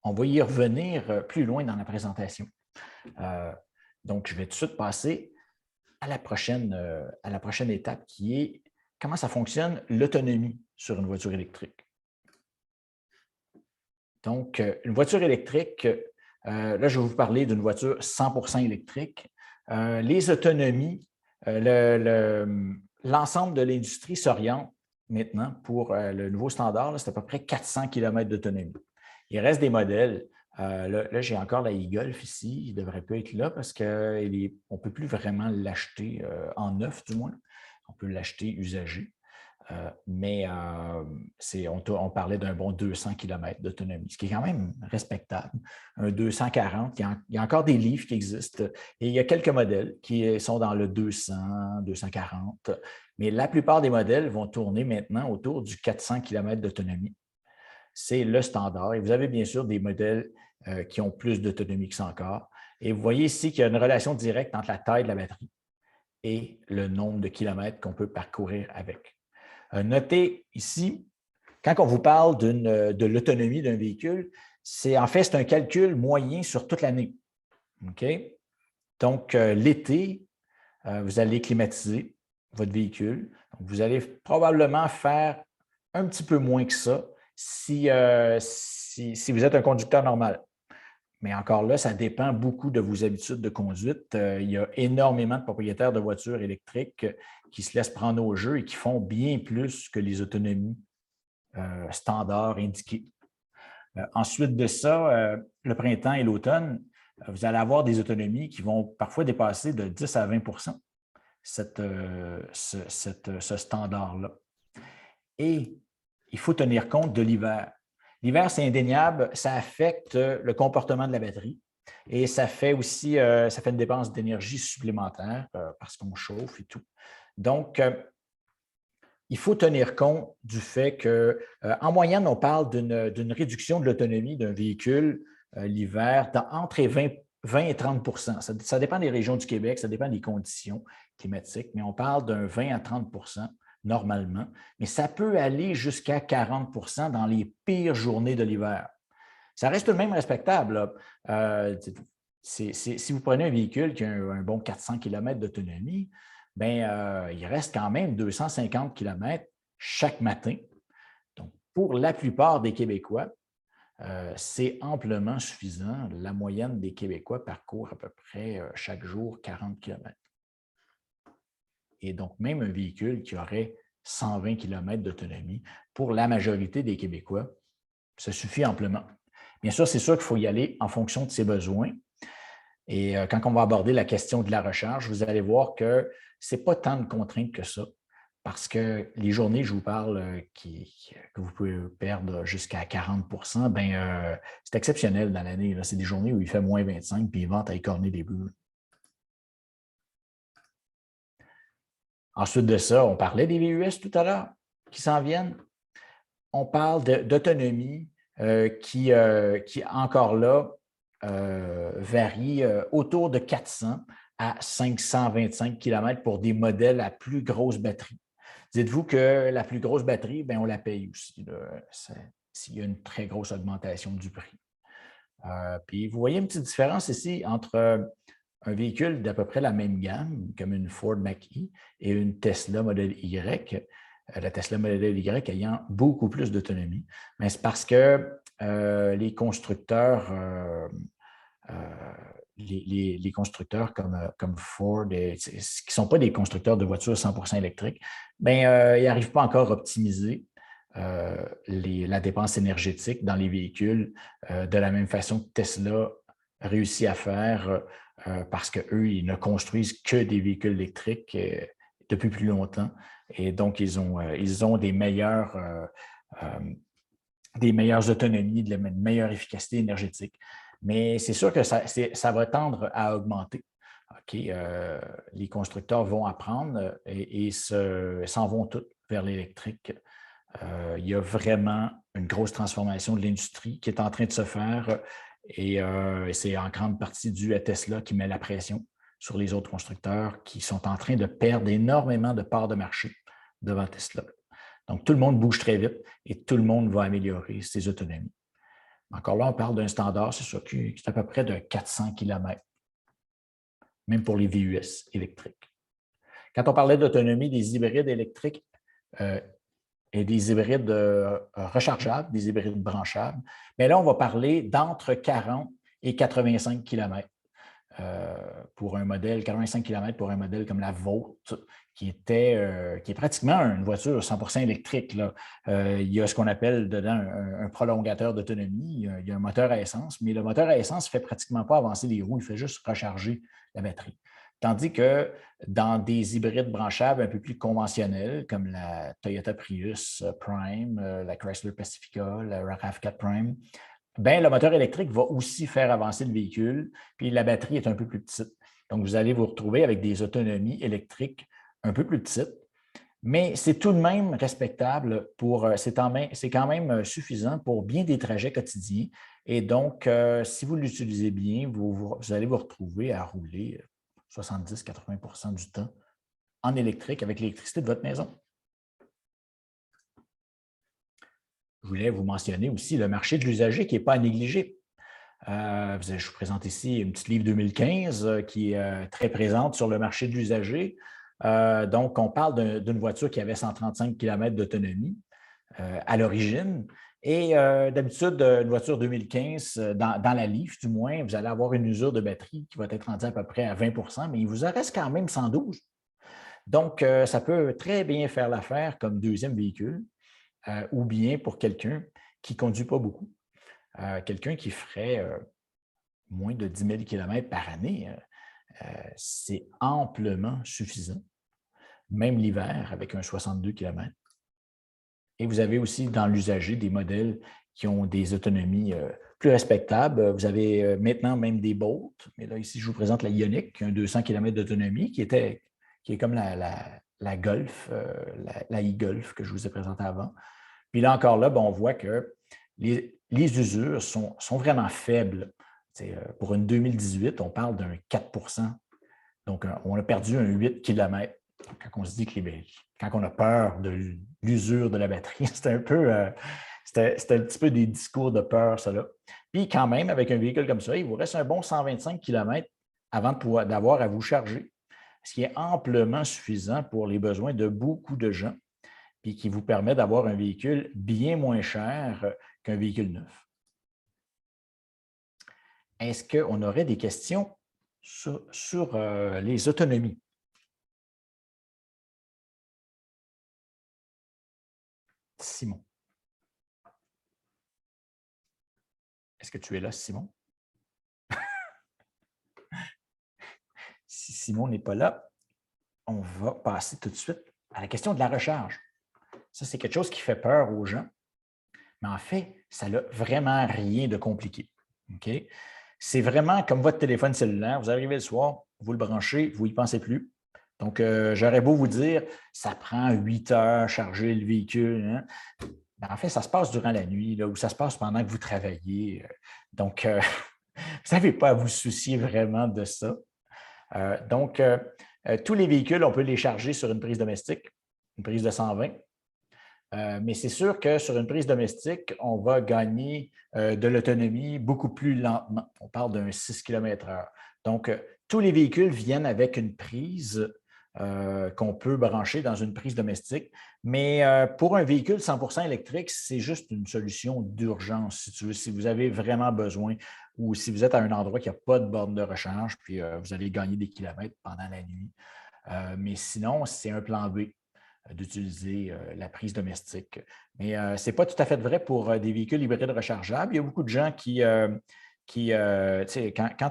On va y revenir plus loin dans la présentation. Donc, je vais tout de suite passer à la prochaine étape qui est comment ça fonctionne l'autonomie sur une voiture électrique. Donc, une voiture électrique, là, je vais vous parler d'une voiture 100% électrique. Les autonomies, l'ensemble de l'industrie s'oriente maintenant pour le nouveau standard, c'est à peu près 400 km d'autonomie. Il reste des modèles. Là, j'ai encore la e-Golf ici. Il ne devrait pas être là parce qu'on ne peut plus vraiment l'acheter en neuf, du moins. On peut l'acheter usagé. Mais on parlait d'un bon 200 km d'autonomie, ce qui est quand même respectable. Un 240, il y a encore des livres qui existent et il y a quelques modèles qui sont dans le 200, 240, mais la plupart des modèles vont tourner maintenant autour du 400 km d'autonomie. C'est le standard. Et vous avez bien sûr des modèles qui ont plus d'autonomie que ça encore. Et vous voyez ici qu'il y a une relation directe entre la taille de la batterie et le nombre de kilomètres qu'on peut parcourir avec. Notez ici, quand on vous parle de l'autonomie d'un véhicule, c'est un calcul moyen sur toute l'année. OK? Donc, l'été, vous allez climatiser. votre véhicule. Donc, vous allez probablement faire un petit peu moins que ça si vous êtes un conducteur normal. Mais encore là, ça dépend beaucoup de vos habitudes de conduite. Il y a énormément de propriétaires de voitures électriques qui se laissent prendre au jeu et qui font bien plus que les autonomies standards indiquées. Ensuite de ça, le printemps et l'automne, vous allez avoir des autonomies qui vont parfois dépasser de 10 à 20 ce standard-là. Et il faut tenir compte de l'hiver. L'hiver, c'est indéniable, ça affecte le comportement de la batterie et ça fait aussi ça fait une dépense d'énergie supplémentaire parce qu'on chauffe et tout. Donc, il faut tenir compte du fait qu'en moyenne, on parle d'une réduction de l'autonomie d'un véhicule l'hiver entre 20 et 30 ça dépend des régions du Québec, ça dépend des conditions climatiques, mais on parle d'un 20 à 30 normalement, mais ça peut aller jusqu'à 40 dans les pires journées de l'hiver. Ça reste tout de même respectable. Si vous prenez un véhicule qui a un bon 400 km d'autonomie, bien, il reste quand même 250 km chaque matin. Donc, pour la plupart des Québécois, c'est amplement suffisant. La moyenne des Québécois parcourt à peu près chaque jour 40 km. Et donc, même un véhicule qui aurait 120 km d'autonomie, pour la majorité des Québécois, ça suffit amplement. Bien sûr, c'est sûr qu'il faut y aller en fonction de ses besoins. Et quand on va aborder la question de la recharge, vous allez voir que ce n'est pas tant de contraintes que ça, parce que les journées, je vous parle, que vous pouvez perdre jusqu'à 40 c'est exceptionnel dans l'année. C'est des journées où il fait moins 25 puis il vente à écorner des bulles. Ensuite de ça, on parlait des VUS tout à l'heure qui s'en viennent. On parle d'autonomie qui, encore là, varie autour de 400 à 525 km pour des modèles à plus grosse batterie. Dites-vous que la plus grosse batterie, bien, on la paye aussi, s'il y a une très grosse augmentation du prix. Puis vous voyez une petite différence ici entre un véhicule d'à peu près la même gamme, comme une Ford Mach-E, et une Tesla Model Y. La Tesla Model Y ayant beaucoup plus d'autonomie. Mais c'est parce que les constructeurs, les constructeurs comme Ford, qui ne sont pas des constructeurs de voitures 100% électriques, bien, ils n'arrivent pas encore à optimiser la dépense énergétique dans les véhicules de la même façon que Tesla réussit à faire parce qu'eux, ils ne construisent que des véhicules électriques depuis plus longtemps. Et donc, ils ont des meilleures autonomies, de la meilleure efficacité énergétique. Mais c'est sûr que ça va tendre à augmenter. Okay, les constructeurs vont apprendre et s'en vont tous vers l'électrique. Il y a vraiment une grosse transformation de l'industrie qui est en train de se faire et c'est en grande partie dû à Tesla qui met la pression sur les autres constructeurs qui sont en train de perdre énormément de parts de marché devant Tesla. Donc, tout le monde bouge très vite et tout le monde va améliorer ses autonomies. Encore là, on parle d'un standard, c'est sûr, qui est à peu près de 400 km, même pour les VUS électriques. Quand on parlait d'autonomie des hybrides électriques et des hybrides rechargeables, des hybrides branchables, mais là, on va parler d'entre 40 et 85 km. Pour un modèle, 85 km pour un modèle comme la vôtre, qui est pratiquement une voiture 100% électrique. Là. Il y a ce qu'on appelle dedans un prolongateur d'autonomie. Il y a un moteur à essence, mais le moteur à essence ne fait pratiquement pas avancer les roues, il fait juste recharger la batterie. Tandis que dans des hybrides branchables un peu plus conventionnels, comme la Toyota Prius Prime, la Chrysler Pacifica, la RAV4 Prime, bien, le moteur électrique va aussi faire avancer le véhicule, puis la batterie est un peu plus petite. Donc, vous allez vous retrouver avec des autonomies électriques un peu plus petites, mais c'est tout de même respectable c'est quand même suffisant pour bien des trajets quotidiens. Et donc, si vous l'utilisez bien, vous allez vous retrouver à rouler 70-80 du temps en électrique avec l'électricité de votre maison. Je voulais vous mentionner aussi le marché de l'usager qui n'est pas à négliger. Je vous présente ici une petite livre 2015 qui est très présente sur le marché de l'usager. Donc, on parle d'une voiture qui avait 135 km d'autonomie à l'origine. Et d'habitude, une voiture 2015, dans la Leaf du moins, vous allez avoir une usure de batterie qui va être rendue à peu près à 20 mais il vous en reste quand même 112. Donc, ça peut très bien faire l'affaire comme deuxième véhicule ou bien pour quelqu'un qui ne conduit pas beaucoup. Quelqu'un qui ferait moins de 10 000 km par année, c'est amplement suffisant, même l'hiver avec un 62 km. Et vous avez aussi dans l'usager des modèles qui ont des autonomies plus respectables. Vous avez maintenant même des Bolt, mais là, ici, je vous présente la Ioniq, qui a un 200 km d'autonomie, qui est comme la Golf, la e-Golf que je vous ai présentée avant. Puis là encore, là, on voit que les usures sont vraiment faibles. Pour une 2018, on parle d'un 4 %. Donc, on a perdu un 8 km. Quand on se dit quand on a peur de l'usure de la batterie, c'est un petit peu des discours de peur, ça là. Puis quand même, avec un véhicule comme ça, il vous reste un bon 125 km avant d'avoir à vous charger, ce qui est amplement suffisant pour les besoins de beaucoup de gens, puis qui vous permet d'avoir un véhicule bien moins cher qu'un véhicule neuf. Est-ce qu'on aurait des questions sur les autonomies? Simon. Est-ce que tu es là, Simon? Si Simon n'est pas là, on va passer tout de suite à la question de la recharge. Ça, c'est quelque chose qui fait peur aux gens, mais en fait, ça n'a vraiment rien de compliqué. Okay? C'est vraiment comme votre téléphone cellulaire. Vous arrivez le soir, vous le branchez, vous n'y pensez plus. Donc, j'aurais beau vous dire, ça prend 8 heures charger le véhicule. Hein? Ben, en fait, ça se passe durant la nuit là, ou ça se passe pendant que vous travaillez. Donc, vous n'avez pas à vous soucier vraiment de ça. Donc, tous les véhicules, on peut les charger sur une prise domestique, une prise de 120. Mais c'est sûr que sur une prise domestique, on va gagner de l'autonomie beaucoup plus lentement. On parle d'un 6 km/h. Donc, tous les véhicules viennent avec une prise qu'on peut brancher dans une prise domestique. Mais pour un véhicule 100% électrique, c'est juste une solution d'urgence, si vous avez vraiment besoin ou si vous êtes à un endroit qui n'a pas de borne de recharge, puis vous allez gagner des kilomètres pendant la nuit. Mais sinon, c'est un plan B d'utiliser la prise domestique. Mais ce n'est pas tout à fait vrai pour des véhicules hybrides rechargeables. Il y a beaucoup de gens quand tu as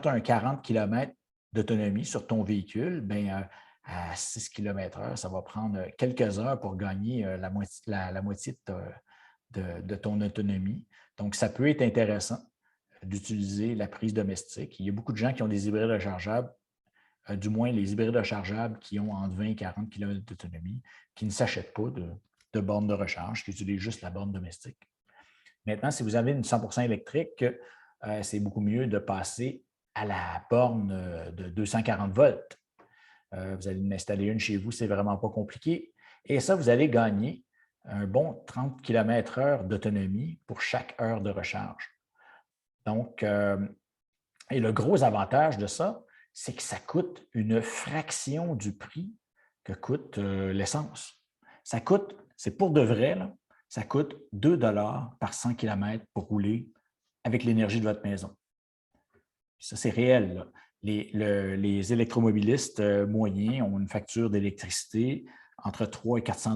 un 40 km d'autonomie sur ton véhicule, bien, à 6 km/h, ça va prendre quelques heures pour gagner la moitié de ton autonomie. Donc, ça peut être intéressant d'utiliser la prise domestique. Il y a beaucoup de gens qui ont des hybrides rechargeables, du moins les hybrides rechargeables qui ont entre 20 et 40 km d'autonomie, qui ne s'achètent pas de borne de recharge, qui utilisent juste la borne domestique. Maintenant, si vous avez une 100% électrique, c'est beaucoup mieux de passer à la borne de 240 volts. Vous allez en installer une chez vous, c'est vraiment pas compliqué. Et ça, vous allez gagner un bon 30 km/h d'autonomie pour chaque heure de recharge. Donc, et le gros avantage de ça, c'est que ça coûte une fraction du prix que coûte l'essence. Ça coûte, c'est pour de vrai, là, ça coûte 2 $ par 100 km pour rouler avec l'énergie de votre maison. Ça, c'est réel. Là. Les électromobilistes moyens ont une facture d'électricité entre 3 et 400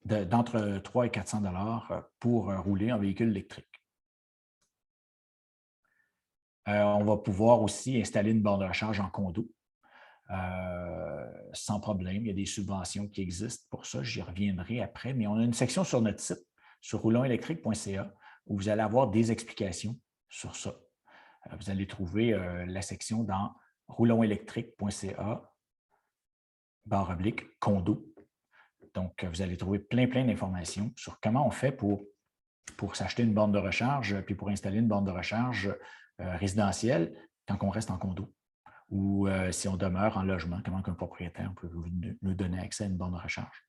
d'entre 3 et 400 $ pour rouler en véhicule électrique. On va pouvoir aussi installer une borne de recharge en condo sans problème. Il y a des subventions qui existent pour ça. J'y reviendrai après. Mais on a une section sur notre site, sur roulonsélectrique.ca, où vous allez avoir des explications sur ça. Vous allez trouver la section dans roulonsélectrique.ca/condo. Donc, vous allez trouver plein d'informations sur comment on fait pour s'acheter une borne de recharge puis pour installer une borne de recharge résidentielle quand on reste en condo ou si on demeure en logement, comment un propriétaire peut nous donner accès à une borne de recharge.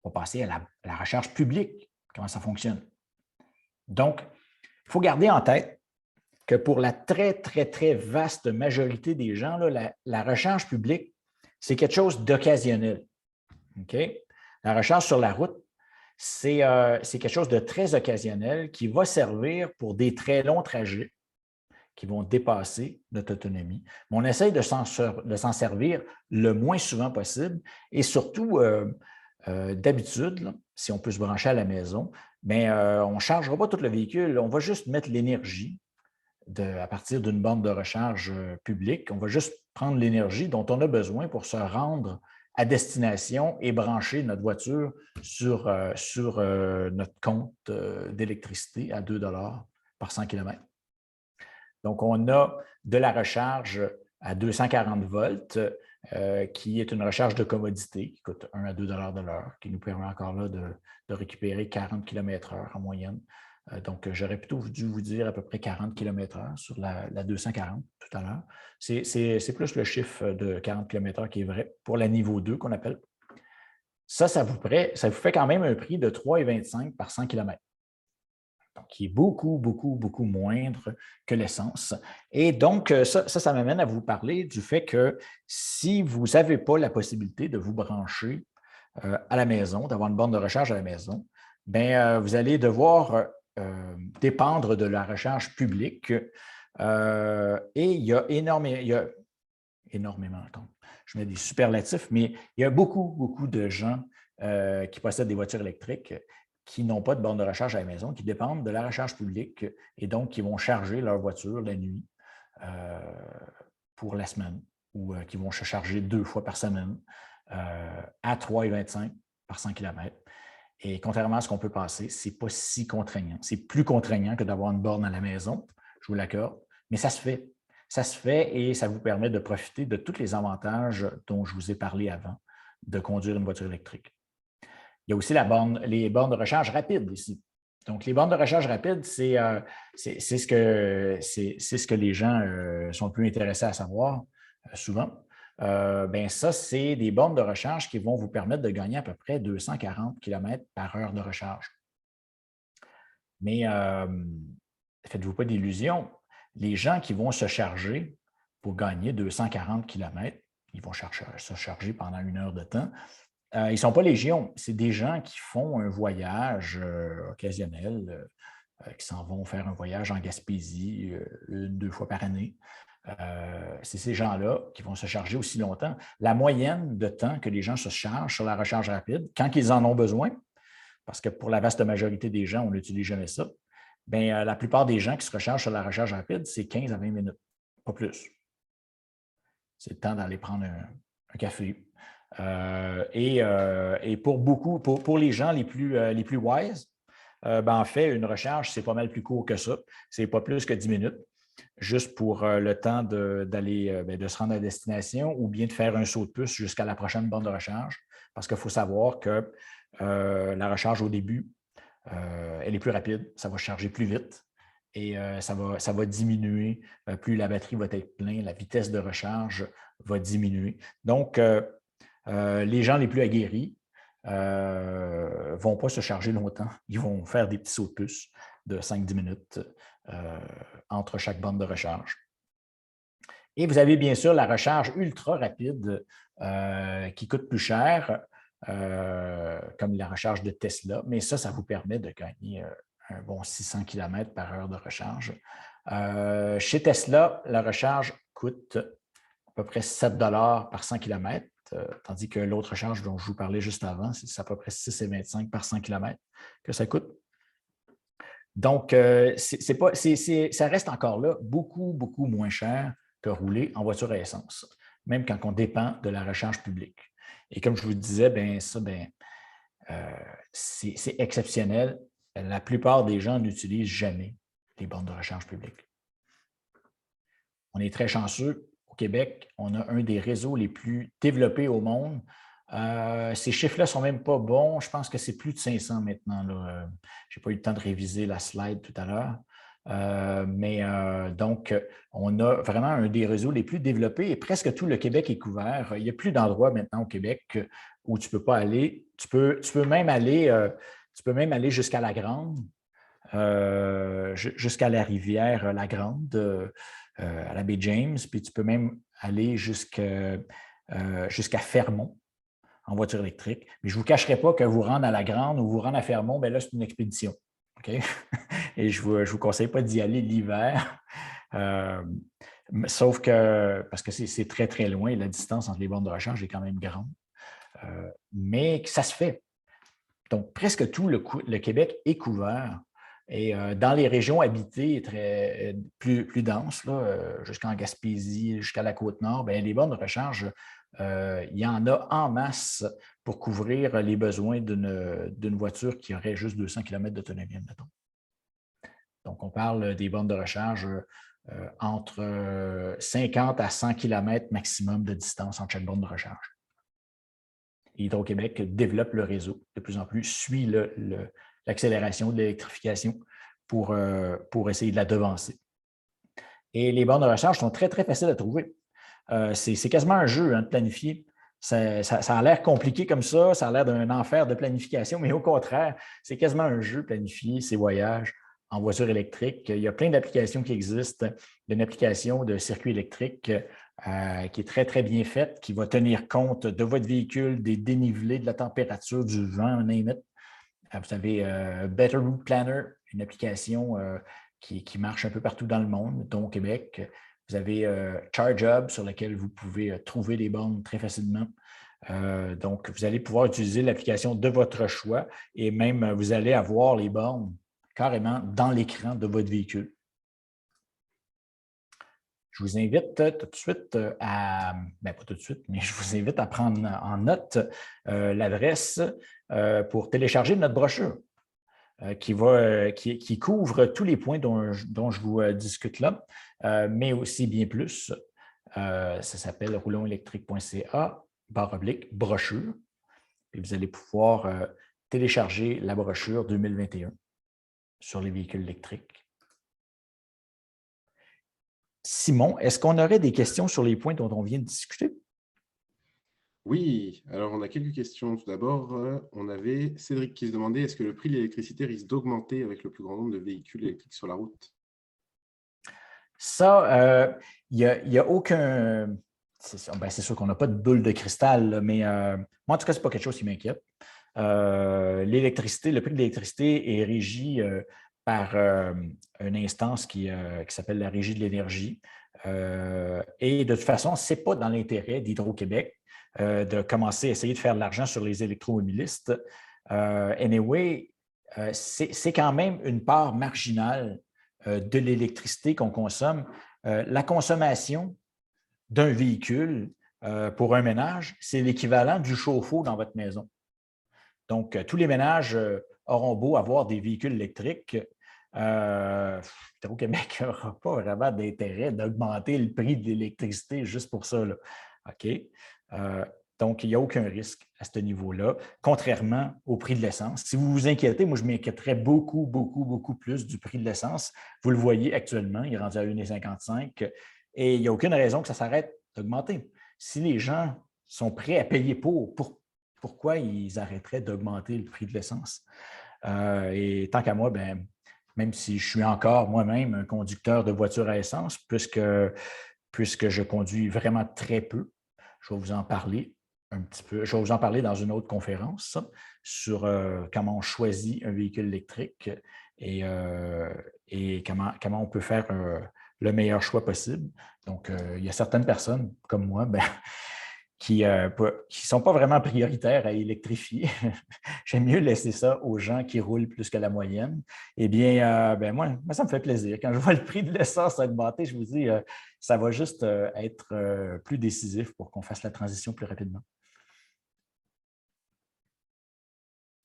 On va passer à la recharge publique, comment ça fonctionne. Donc, il faut garder en tête que pour la très, très, très vaste majorité des gens, là, la recharge publique, c'est quelque chose d'occasionnel. Okay? La recharge sur la route, c'est quelque chose de très occasionnel qui va servir pour des très longs trajets qui vont dépasser notre autonomie. Mais on essaye de s'en servir le moins souvent possible et surtout, d'habitude, si on peut se brancher à la maison, mais on ne chargera pas tout le véhicule, on va juste mettre l'énergie à partir d'une borne de recharge publique. On va juste prendre l'énergie dont on a besoin pour se rendre à destination et brancher notre voiture sur notre compte d'électricité à 2 par 100 km. Donc, on a de la recharge à 240 volts, qui est une recharge de commodité qui coûte 1 à 2 de l'heure, qui nous permet encore là de récupérer 40 km/h en moyenne. Donc, j'aurais plutôt dû vous dire à peu près 40 km/h sur la 240 tout à l'heure. C'est plus le chiffre de 40 km/h qui est vrai pour la niveau 2 qu'on appelle. Ça vous fait quand même un prix de 3,25 par 100 km. Donc, qui est beaucoup, beaucoup, beaucoup moindre que l'essence. Et donc, ça m'amène à vous parler du fait que si vous n'avez pas la possibilité de vous brancher à la maison, d'avoir une borne de recharge à la maison, bien, vous allez devoir dépendre de la recharge publique. Et il y a énormément, je mets des superlatifs, mais il y a beaucoup, beaucoup de gens qui possèdent des voitures électriques qui n'ont pas de borne de recharge à la maison, qui dépendent de la recharge publique et donc qui vont charger leur voiture la nuit pour la semaine ou qui vont se charger 2 fois par semaine à 3,25 par 100 km. Et contrairement à ce qu'on peut penser, ce n'est pas si contraignant. C'est plus contraignant que d'avoir une borne à la maison, je vous l'accorde, mais ça se fait. Ça se fait et ça vous permet de profiter de tous les avantages dont je vous ai parlé avant de conduire une voiture électrique. Il y a aussi les bornes de recharge rapide ici. Donc, les bornes de recharge rapide, c'est ce que les gens sont le plus intéressés à savoir souvent. Bien, ça, c'est des bornes de recharge qui vont vous permettre de gagner à peu près 240 km par heure de recharge. Mais faites-vous pas d'illusions. Les gens qui vont se charger pour gagner 240 km, ils vont se charger pendant 1 heure de temps. Ils ne sont pas légion. C'est des gens qui font un voyage occasionnel, qui s'en vont faire un voyage en Gaspésie 1-2 fois par année. C'est ces gens-là qui vont se charger aussi longtemps. La moyenne de temps que les gens se chargent sur la recharge rapide, quand ils en ont besoin, parce que pour la vaste majorité des gens, on n'utilise jamais ça, bien, la plupart des gens qui se rechargent sur la recharge rapide, c'est 15 à 20 minutes, pas plus. C'est le temps d'aller prendre un café. Et pour beaucoup, pour les gens les plus wise, ben, en fait, une recharge, c'est pas mal plus court que ça. C'est pas plus que 10 minutes, juste pour le temps de se rendre à destination ou bien de faire un saut de puce jusqu'à la prochaine borne de recharge. Parce qu'il faut savoir que la recharge au début, elle est plus rapide, ça va charger plus vite et ça va diminuer. Plus la batterie va être pleine, la vitesse de recharge va diminuer. Donc, les gens les plus aguerris ne vont pas se charger longtemps. Ils vont faire des petits sauts de puce de 5-10 minutes entre chaque borne de recharge. Et vous avez bien sûr la recharge ultra rapide qui coûte plus cher, comme la recharge de Tesla, mais ça vous permet de gagner un bon 600 km par heure de recharge. Chez Tesla, la recharge coûte à peu près 7 par 100 km, tandis que l'autre recharge dont je vous parlais juste avant, c'est à peu près 6,25 par 100 km que ça coûte. Donc, ça reste encore là beaucoup, beaucoup moins cher que rouler en voiture à essence, même quand on dépend de la recharge publique. Et comme je vous le disais, c'est exceptionnel. La plupart des gens n'utilisent jamais les bornes de recharge publique. On est très chanceux. Au Québec, on a un des réseaux les plus développés au monde. Ces chiffres-là ne sont même pas bons. Je pense que c'est plus de 500 maintenant. Je n'ai pas eu le temps de réviser la slide tout à l'heure. Donc, on a vraiment un des réseaux les plus développés et presque tout le Québec est couvert. Il n'y a plus d'endroits maintenant au Québec où tu ne peux pas aller. Tu peux même aller jusqu'à La Grande jusqu'à la rivière La Grande, à la baie James, puis tu peux même aller jusqu'à Fermont en voiture électrique. Mais je ne vous cacherai pas que vous rendre à La Grande ou vous rendre à Fermont, bien là, c'est une expédition. OK? Et je ne vous conseille pas d'y aller l'hiver. Sauf que, parce que c'est très, très loin, la distance entre les bornes de recharge est quand même grande. Mais ça se fait. Donc, presque tout le Québec est couvert. Et dans les régions habitées plus denses, jusqu'en Gaspésie, jusqu'à la Côte-Nord, bien, les bornes de recharge, il y en a en masse pour couvrir les besoins d'une voiture qui aurait juste 200 km d'autonomie, admettons. Donc, on parle des bornes de recharge entre 50 à 100 km maximum de distance entre chaque borne de recharge. Hydro-Québec développe le réseau de plus en plus, suit l'accélération de l'électrification pour essayer de la devancer. Et les bornes de recharge sont très, très faciles à trouver. C'est quasiment un jeu, hein, de planifier. Ça a l'air compliqué comme ça a l'air d'un enfer de planification, mais au contraire, c'est quasiment un jeu planifier ses voyages en voiture électrique. Il y a plein d'applications qui existent. Il y a une application de circuit électrique qui est très, très bien faite, qui va tenir compte de votre véhicule, des dénivelés, de la température, du vent, name it. Vous avez Better Route Planner, une application qui marche un peu partout dans le monde, dont au Québec. Vous avez ChargeHub, sur lequel vous pouvez trouver des bornes très facilement. Donc, vous allez pouvoir utiliser l'application de votre choix et même vous allez avoir les bornes carrément dans l'écran de votre véhicule. Je vous invite tout de suite pas tout de suite, mais je vous invite à prendre en note l'adresse pour télécharger notre brochure qui couvre tous les points dont je vous discute là, mais aussi bien plus. Ça s'appelle roulonélectrique.ca/brochure. Et vous allez pouvoir télécharger la brochure 2021 sur les véhicules électriques. Simon, est-ce qu'on aurait des questions sur les points dont on vient de discuter? Oui, alors on a quelques questions. Tout d'abord, on avait Cédric qui se demandait est-ce que le prix de l'électricité risque d'augmenter avec le plus grand nombre de véhicules électriques sur la route? Ça, il n'y a aucun. C'est sûr qu'on n'a pas de boule de cristal, là, mais moi, en tout cas, ce n'est pas quelque chose qui m'inquiète. L'électricité, le prix de l'électricité est régi par une instance qui s'appelle la Régie de l'énergie. Et de toute façon, ce n'est pas dans l'intérêt d'Hydro-Québec de commencer à essayer de faire de l'argent sur les électromobilistes. Anyway, c'est quand même une part marginale de l'électricité qu'on consomme. La consommation d'un véhicule pour un ménage, c'est l'équivalent du chauffe-eau dans votre maison. Donc, tous les ménages auront beau avoir des véhicules électriques. Hydro-Québec n'aura pas vraiment d'intérêt d'augmenter le prix de l'électricité juste pour ça, là. OK? Donc, il n'y a aucun risque à ce niveau-là, contrairement au prix de l'essence. Si vous vous inquiétez, moi, je m'inquiéterais beaucoup, beaucoup, beaucoup plus du prix de l'essence. Vous le voyez actuellement, il est rendu à 1,55 et il n'y a aucune raison que ça s'arrête d'augmenter. Si les gens sont prêts à payer pourquoi ils arrêteraient d'augmenter le prix de l'essence? Et tant qu'à moi, ben, même si je suis encore moi-même un conducteur de voiture à essence, puisque je conduis vraiment très peu, je vais vous en parler un petit peu. Je vais vous en parler dans une autre conférence sur comment on choisit un véhicule électrique et comment on peut faire le meilleur choix possible. Donc, il y a certaines personnes comme moi, ben, qui ne sont pas vraiment prioritaires à électrifier. J'aime mieux laisser ça aux gens qui roulent plus que la moyenne. Eh bien, ben moi, ça me fait plaisir. Quand je vois le prix de l'essence augmenter, je vous dis, ça va juste être plus décisif pour qu'on fasse la transition plus rapidement.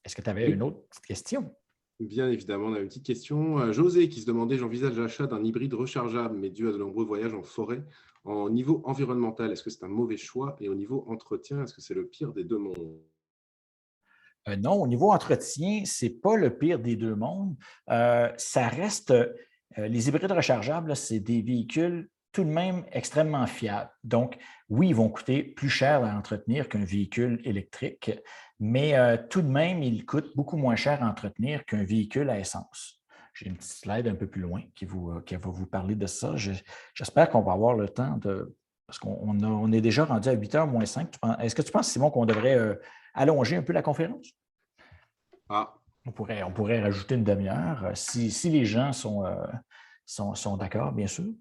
Est-ce que tu avais une autre petite question? Bien évidemment, on a une petite question. José qui se demandait, j'envisage l'achat d'un hybride rechargeable, mais dû à de nombreux voyages en forêt. En niveau environnemental, est-ce que c'est un mauvais choix? Et au niveau entretien, est-ce que c'est le pire des deux mondes? Non, au niveau entretien, ce n'est pas le pire des deux mondes. Ça reste, les hybrides rechargeables, c'est des véhicules tout de même extrêmement fiables. Donc, oui, ils vont coûter plus cher à entretenir qu'un véhicule électrique, mais tout de même, ils coûtent beaucoup moins cher à entretenir qu'un véhicule à essence. j'ai une petite slide un peu plus loin qui va vous parler de ça. J'espère qu'on va avoir le temps de… Parce on est déjà rendu à 8h moins 5. Est-ce que tu penses, Simon, qu'on devrait allonger un peu la conférence? Ah, On pourrait rajouter une demi-heure si les gens sont d'accord, bien sûr.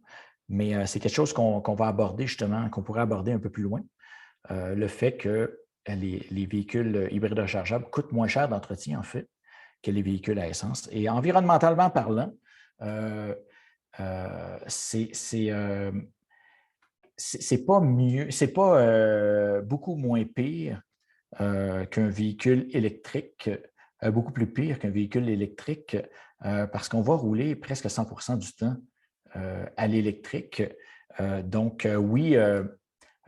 Mais c'est quelque chose qu'on va aborder justement, qu'on pourrait aborder un peu plus loin. Le fait que les véhicules hybrides rechargeables coûtent moins cher d'entretien, en fait, que les véhicules à essence. Et environnementalement parlant, c'est pas mieux, c'est pas beaucoup moins pire qu'un véhicule électrique, beaucoup plus pire qu'un véhicule électrique, parce qu'on va rouler presque 100 du temps à l'électrique. Donc, oui,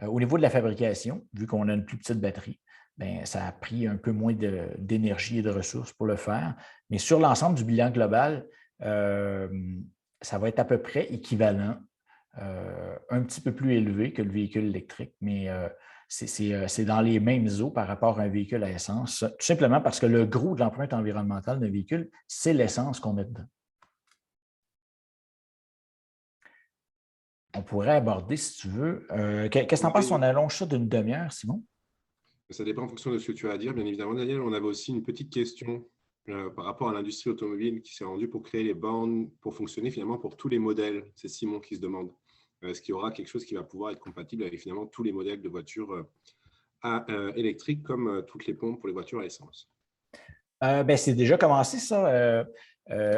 au niveau de la fabrication, vu qu'on a une plus petite batterie, bien, ça a pris un peu moins d'énergie et de ressources pour le faire. Mais sur l'ensemble du bilan global, ça va être à peu près équivalent, un petit peu plus élevé que le véhicule électrique, mais c'est dans les mêmes eaux par rapport à un véhicule à essence, tout simplement parce que le gros de l'empreinte environnementale d'un véhicule, c'est l'essence qu'on met dedans. On pourrait aborder, si tu veux. Qu'est-ce que tu en penses si on allonge ça d'une demi-heure, Simon? ça dépend en fonction de ce que tu as à dire, bien évidemment, Daniel. On avait aussi une petite question par rapport à l'industrie automobile qui s'est rendue pour créer les bornes pour fonctionner finalement pour tous les modèles. C'est Simon qui se demande. Est-ce qu'il y aura quelque chose qui va pouvoir être compatible avec finalement tous les modèles de voitures électriques comme toutes les pompes pour les voitures à essence? Ben, c'est déjà commencé, ça.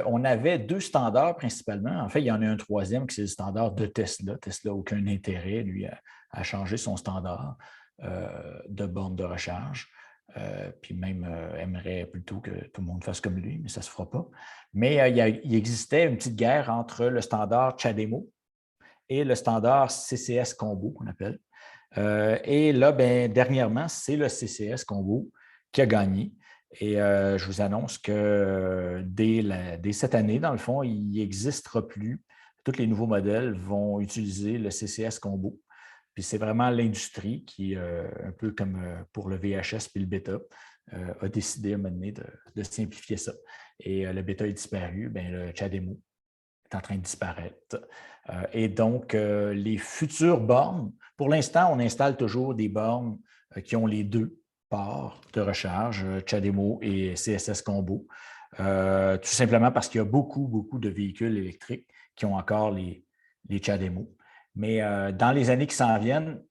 On avait 2 standards principalement. En fait, il y en a un troisième qui c'est le standard de Tesla. Tesla n'a aucun intérêt, lui, à changer son standard de borne de recharge. Puis même aimerait plutôt que tout le monde fasse comme lui, mais ça ne se fera pas. Mais il existait une petite guerre entre le standard CHAdeMO et le standard CCS Combo, qu'on appelle. Et là, ben, dernièrement, c'est le CCS Combo qui a gagné. Et je vous annonce que dès cette année, dans le fond, il n'existera plus. Tous les nouveaux modèles vont utiliser le CCS Combo. Puis c'est vraiment l'industrie qui, un peu comme pour le VHS puis le bêta, a décidé à un moment donné de simplifier ça. Et le bêta est disparu, bien, le CHAdeMO est en train de disparaître. Et donc, les futures bornes, pour l'instant, on installe toujours des bornes qui ont les 2 ports de recharge, CHAdeMO et CSS Combo, tout simplement parce qu'il y a beaucoup, beaucoup de véhicules électriques qui ont encore les CHAdeMO. Mais dans les années qui s'en viennent,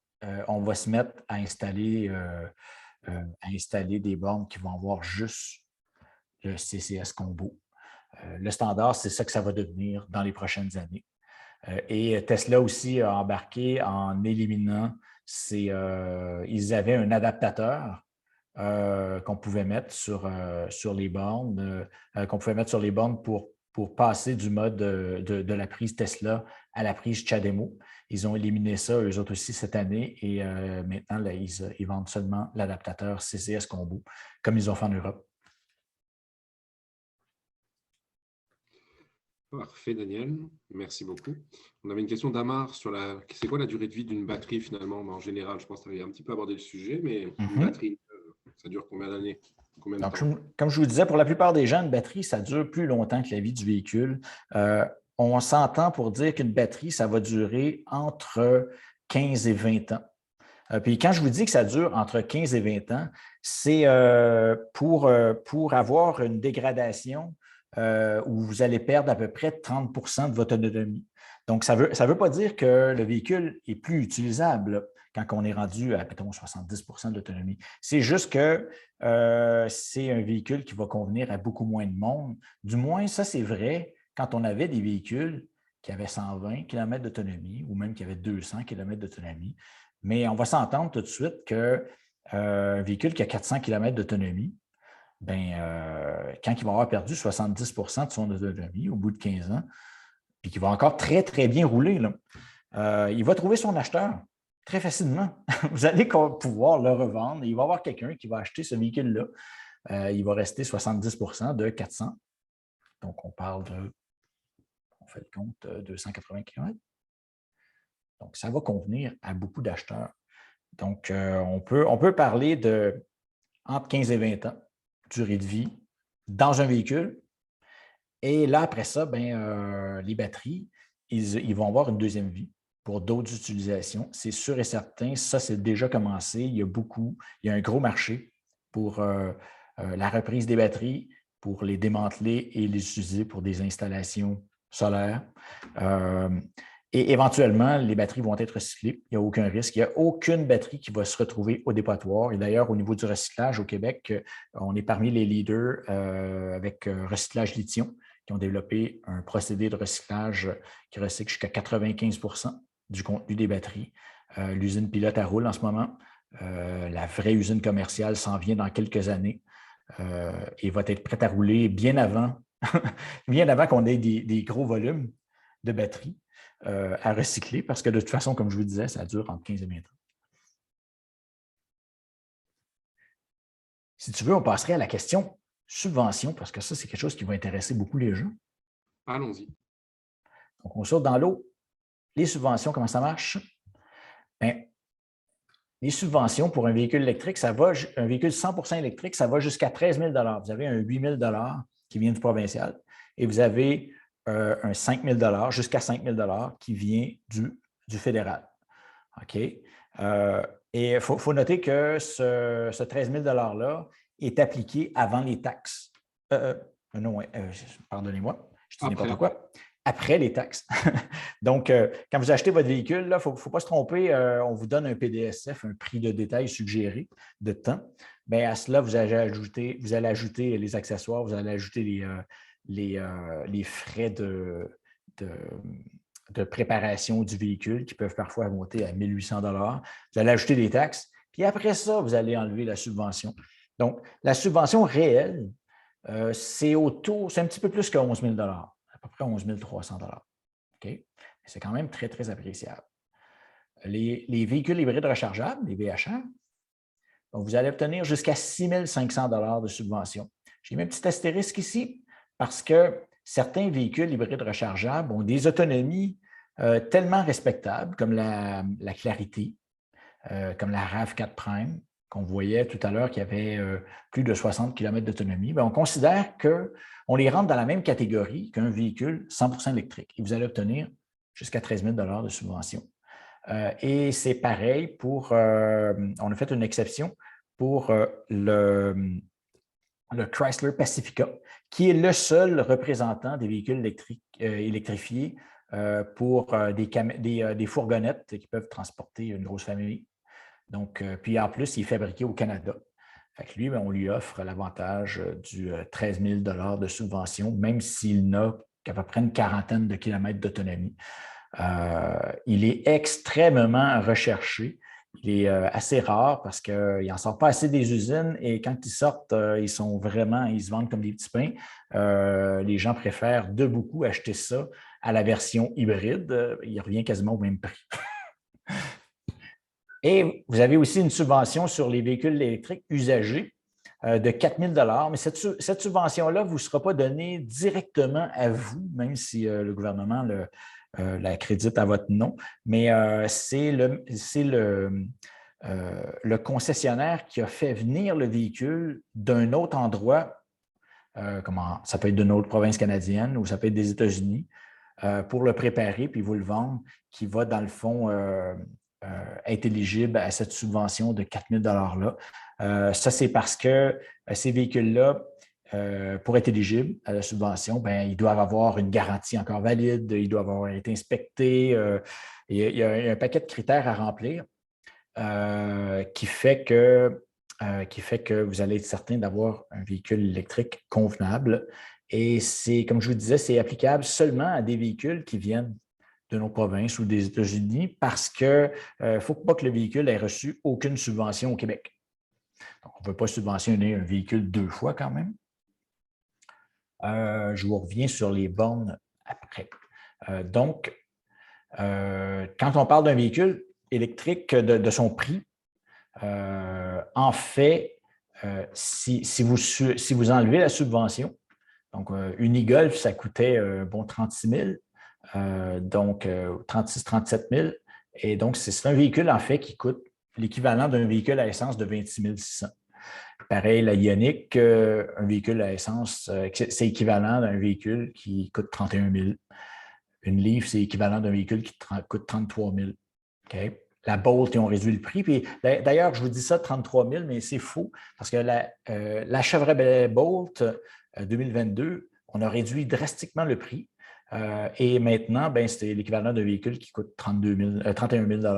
on va se mettre à installer des bornes qui vont avoir juste le CCS Combo. Le standard, c'est ça que ça va devenir dans les prochaines années. Et Tesla aussi a embarqué en éliminant ils avaient un adaptateur qu'on pouvait mettre sur les bornes, qu'on pouvait mettre sur les bornes pour passer du mode de la prise Tesla à la prise CHAdeMO. Ils ont éliminé ça, eux autres aussi, cette année. Et maintenant, là, ils vendent seulement l'adaptateur CCS Combo, comme ils ont fait en Europe. Parfait, Daniel. Merci beaucoup. On avait une question d'Amar sur c'est quoi la durée de vie d'une batterie finalement? En général, je pense que tu avais un petit peu abordé le sujet, mais une batterie, ça dure combien d'années? Combien de temps? Comme je vous disais, pour la plupart des gens, une batterie, ça dure plus longtemps que la vie du véhicule. On s'entend pour dire qu'une batterie, ça va durer entre 15 et 20 ans. Puis quand je vous dis que ça dure entre 15 et 20 ans, c'est pour avoir une dégradation où vous allez perdre à peu près 30 de votre autonomie. Donc, ça veut pas dire que le véhicule est plus utilisable quand on est rendu à, mettons, 70 d'autonomie. C'est juste que c'est un véhicule qui va convenir à beaucoup moins de monde. Du moins, ça, c'est vrai quand on avait des véhicules qui avaient 120 km d'autonomie ou même qui avaient 200 km d'autonomie. Mais on va s'entendre tout de suite qu'un véhicule qui a 400 km d'autonomie, ben, quand il va avoir perdu 70 de son autonomie au bout de 15 ans, puis qu'il va encore très, très bien rouler, là, il va trouver son acheteur très facilement. Vous allez pouvoir le revendre et il va y avoir quelqu'un qui va acheter ce véhicule-là. Il va rester 70 de 400. Donc, on parle on fait le compte, 280 km. Donc, ça va convenir à beaucoup d'acheteurs. Donc, on peut parler de entre 15 et 20 ans, durée de vie, dans un véhicule. Et là, après ça, les batteries, ils vont avoir une deuxième vie pour d'autres utilisations. C'est sûr et certain, ça, c'est déjà commencé. Il y a un gros marché pour la reprise des batteries, pour les démanteler et les utiliser pour des installations solaires. Et éventuellement, les batteries vont être recyclées. Il n'y a aucun risque. Il n'y a aucune batterie qui va se retrouver au dépotoir. Et d'ailleurs, au niveau du recyclage au Québec, on est parmi les leaders avec Recyclage Lithium, qui ont développé un procédé de recyclage qui recycle jusqu'à 95% du contenu des batteries. L'usine pilote à roule en ce moment. La vraie usine commerciale s'en vient dans quelques années et va être prête à rouler bien avant, bien avant qu'on ait des gros volumes de batteries à recycler, parce que de toute façon, comme je vous disais, ça dure entre 15 et 20 ans. Si tu veux, on passerait à la question subvention, parce que ça, c'est quelque chose qui va intéresser beaucoup les gens. Allons-y. Donc, on saute dans l'eau. Les subventions, comment ça marche? Bien, les subventions pour un véhicule électrique, un véhicule 100% électrique, ça va jusqu'à 13 000 $. Vous avez un 8 000 $ qui vient du provincial et vous avez un 5 000 $ jusqu'à 5 000 $ qui vient du fédéral. OK? Et il faut noter que ce 13 000 $-là est appliqué avant les taxes. Non, pardonnez-moi, je dis n'importe quoi. Après les taxes. Donc, quand vous achetez votre véhicule, il ne faut pas se tromper, on vous donne un PDSF, un prix de détail suggéré de temps. Bien, à cela, vous allez ajouter les accessoires, vous allez ajouter les frais de préparation du véhicule qui peuvent parfois monter à 1 800 $. Vous allez ajouter des taxes, puis après ça, vous allez enlever la subvention. Donc, la subvention réelle, c'est un petit peu plus que 11 000 $, à peu près 11 300 $. Okay? C'est quand même très, très appréciable. Les véhicules hybrides rechargeables, les VHR, donc vous allez obtenir jusqu'à 6 500 $ de subvention. J'ai mis un petit astérisque ici parce que certains véhicules hybrides rechargeables ont des autonomies tellement respectables, comme la Clarity, comme la RAV4 Prime, qu'on voyait tout à l'heure qui avait plus de 60 km d'autonomie. On considère qu'on les rentre dans la même catégorie qu'un véhicule 100% électrique. Et vous allez obtenir jusqu'à 13 000 $ de subvention. Et c'est pareil pour, on a fait une exception pour le Chrysler Pacifica, qui est le seul représentant des véhicules électrifiés pour des fourgonnettes qui peuvent transporter une grosse famille. Donc, puis en plus, il est fabriqué au Canada. Fait que lui, on lui offre l'avantage du 13 000 $ de subvention, même s'il n'a qu'à peu près une quarantaine de kilomètres d'autonomie. Il est extrêmement recherché. Il est assez rare parce qu'il n'en sort pas assez des usines et quand ils sortent, ils se vendent comme des petits pains. Les gens préfèrent de beaucoup acheter ça à la version hybride. Il revient quasiment au même prix. Et vous avez aussi une subvention sur les véhicules électriques usagés de 4 000 $. Mais cette subvention-là ne vous sera pas donnée directement à vous, même si le gouvernement la crédite à votre nom. Mais c'est le concessionnaire qui a fait venir le véhicule d'un autre endroit, ça peut être d'une autre province canadienne ou ça peut être des États-Unis, pour le préparer puis vous le vendre, qui va dans le fond être éligible à cette subvention de 4 000 $-là. Ça, c'est parce que ces véhicules-là, pour être éligibles à la subvention, ils doivent avoir une garantie encore valide, ils doivent avoir été inspectés. Il y a un paquet de critères à remplir qui fait que vous allez être certain d'avoir un véhicule électrique convenable. Et c'est, comme je vous disais, c'est applicable seulement à des véhicules qui viennent de nos provinces ou des États-Unis parce qu'il ne faut pas que le véhicule ait reçu aucune subvention au Québec. Donc, on ne peut pas subventionner un véhicule 2 fois quand même. Je vous reviens sur les bornes après. Donc, quand on parle d'un véhicule électrique de son prix, en fait, si vous enlevez la subvention, donc une e-Golf, ça coûtait 36 000, donc 36-37 000. Et donc, c'est un véhicule, en fait, qui coûte l'équivalent d'un véhicule à essence de 26 600. Pareil, la Ioniq, un véhicule à essence, c'est équivalent d'un véhicule qui coûte 31 000. Une Leaf, c'est équivalent d'un véhicule qui coûte 33 000. Okay? La Bolt, ils ont réduit le prix. Puis, d'ailleurs, je vous dis ça, 33 000, mais c'est faux parce que la Chevrolet Bolt 2022, on a réduit drastiquement le prix. Et maintenant, ben, c'est l'équivalent d'un véhicule qui coûte 31 000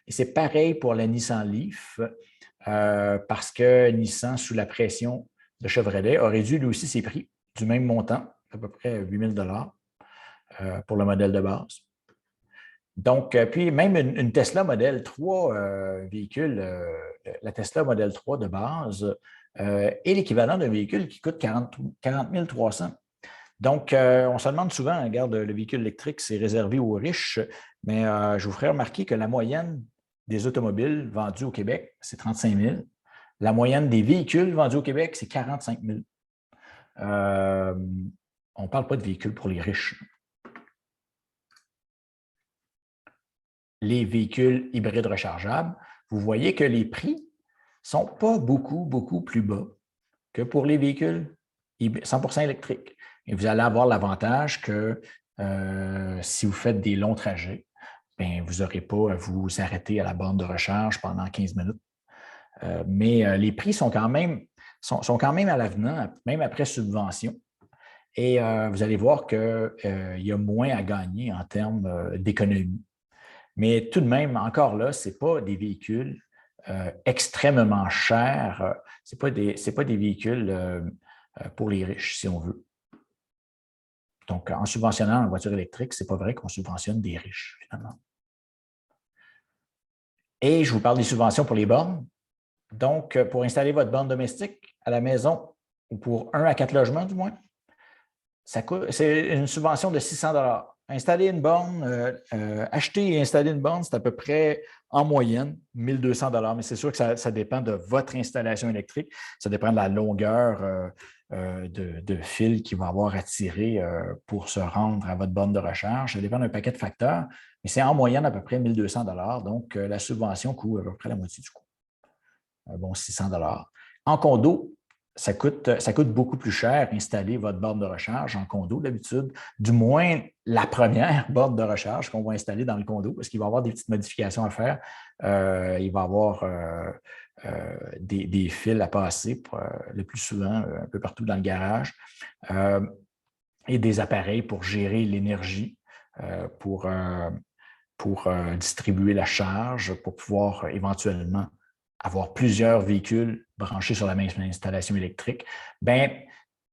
Et c'est pareil pour la Nissan Leaf parce que Nissan, sous la pression de Chevrolet, a réduit lui aussi ses prix du même montant, à peu près 8 000 pour le modèle de base. Donc, puis même une Tesla Model 3 véhicule, la Tesla Model 3 de base est l'équivalent d'un véhicule qui coûte 40 300. Donc, on se demande souvent, regarde, le véhicule électrique, c'est réservé aux riches, mais je vous ferai remarquer que la moyenne des automobiles vendues au Québec, c'est 35 000. La moyenne des véhicules vendus au Québec, c'est 45 000. On ne parle pas de véhicules pour les riches. Les véhicules hybrides rechargeables, vous voyez que les prix ne sont pas beaucoup plus bas que pour les véhicules 100% électriques. Et vous allez avoir l'avantage que si vous faites des longs trajets, bien, vous n'aurez pas à vous arrêter à la borne de recharge pendant 15 minutes. Mais les prix sont quand même à l'avenant, même après subvention. Et vous allez voir qu'il y a moins à gagner en termes d'économie. Mais tout de même, encore là, ce n'est pas des véhicules extrêmement chers. Ce n'est pas des véhicules pour les riches, si on veut. Donc, en subventionnant la voiture électrique, ce n'est pas vrai qu'on subventionne des riches, finalement. Et je vous parle des subventions pour les bornes. Donc, pour installer votre borne domestique à la maison, ou pour 1 à 4 logements du moins, c'est une subvention de 600 $. Installer une borne, acheter et installer une borne, c'est à peu près en moyenne 1 200 $. Mais c'est sûr que ça dépend de votre installation électrique. Ça dépend de la longueur de fil qu'il va avoir à tirer pour se rendre à votre borne de recharge. Ça dépend d'un paquet de facteurs, mais c'est en moyenne à peu près 1 200 $. Donc, la subvention coûte à peu près la moitié du coût. Bon, 600 $. En condo, ça coûte beaucoup plus cher installer votre borne de recharge en condo d'habitude, du moins la première borne de recharge qu'on va installer dans le condo, parce qu'il va y avoir des petites modifications à faire. Il va y avoir des fils à passer le plus souvent un peu partout dans le garage et des appareils pour gérer l'énergie, pour distribuer la charge, pour pouvoir éventuellement avoir plusieurs véhicules branchés sur la même installation électrique, bien,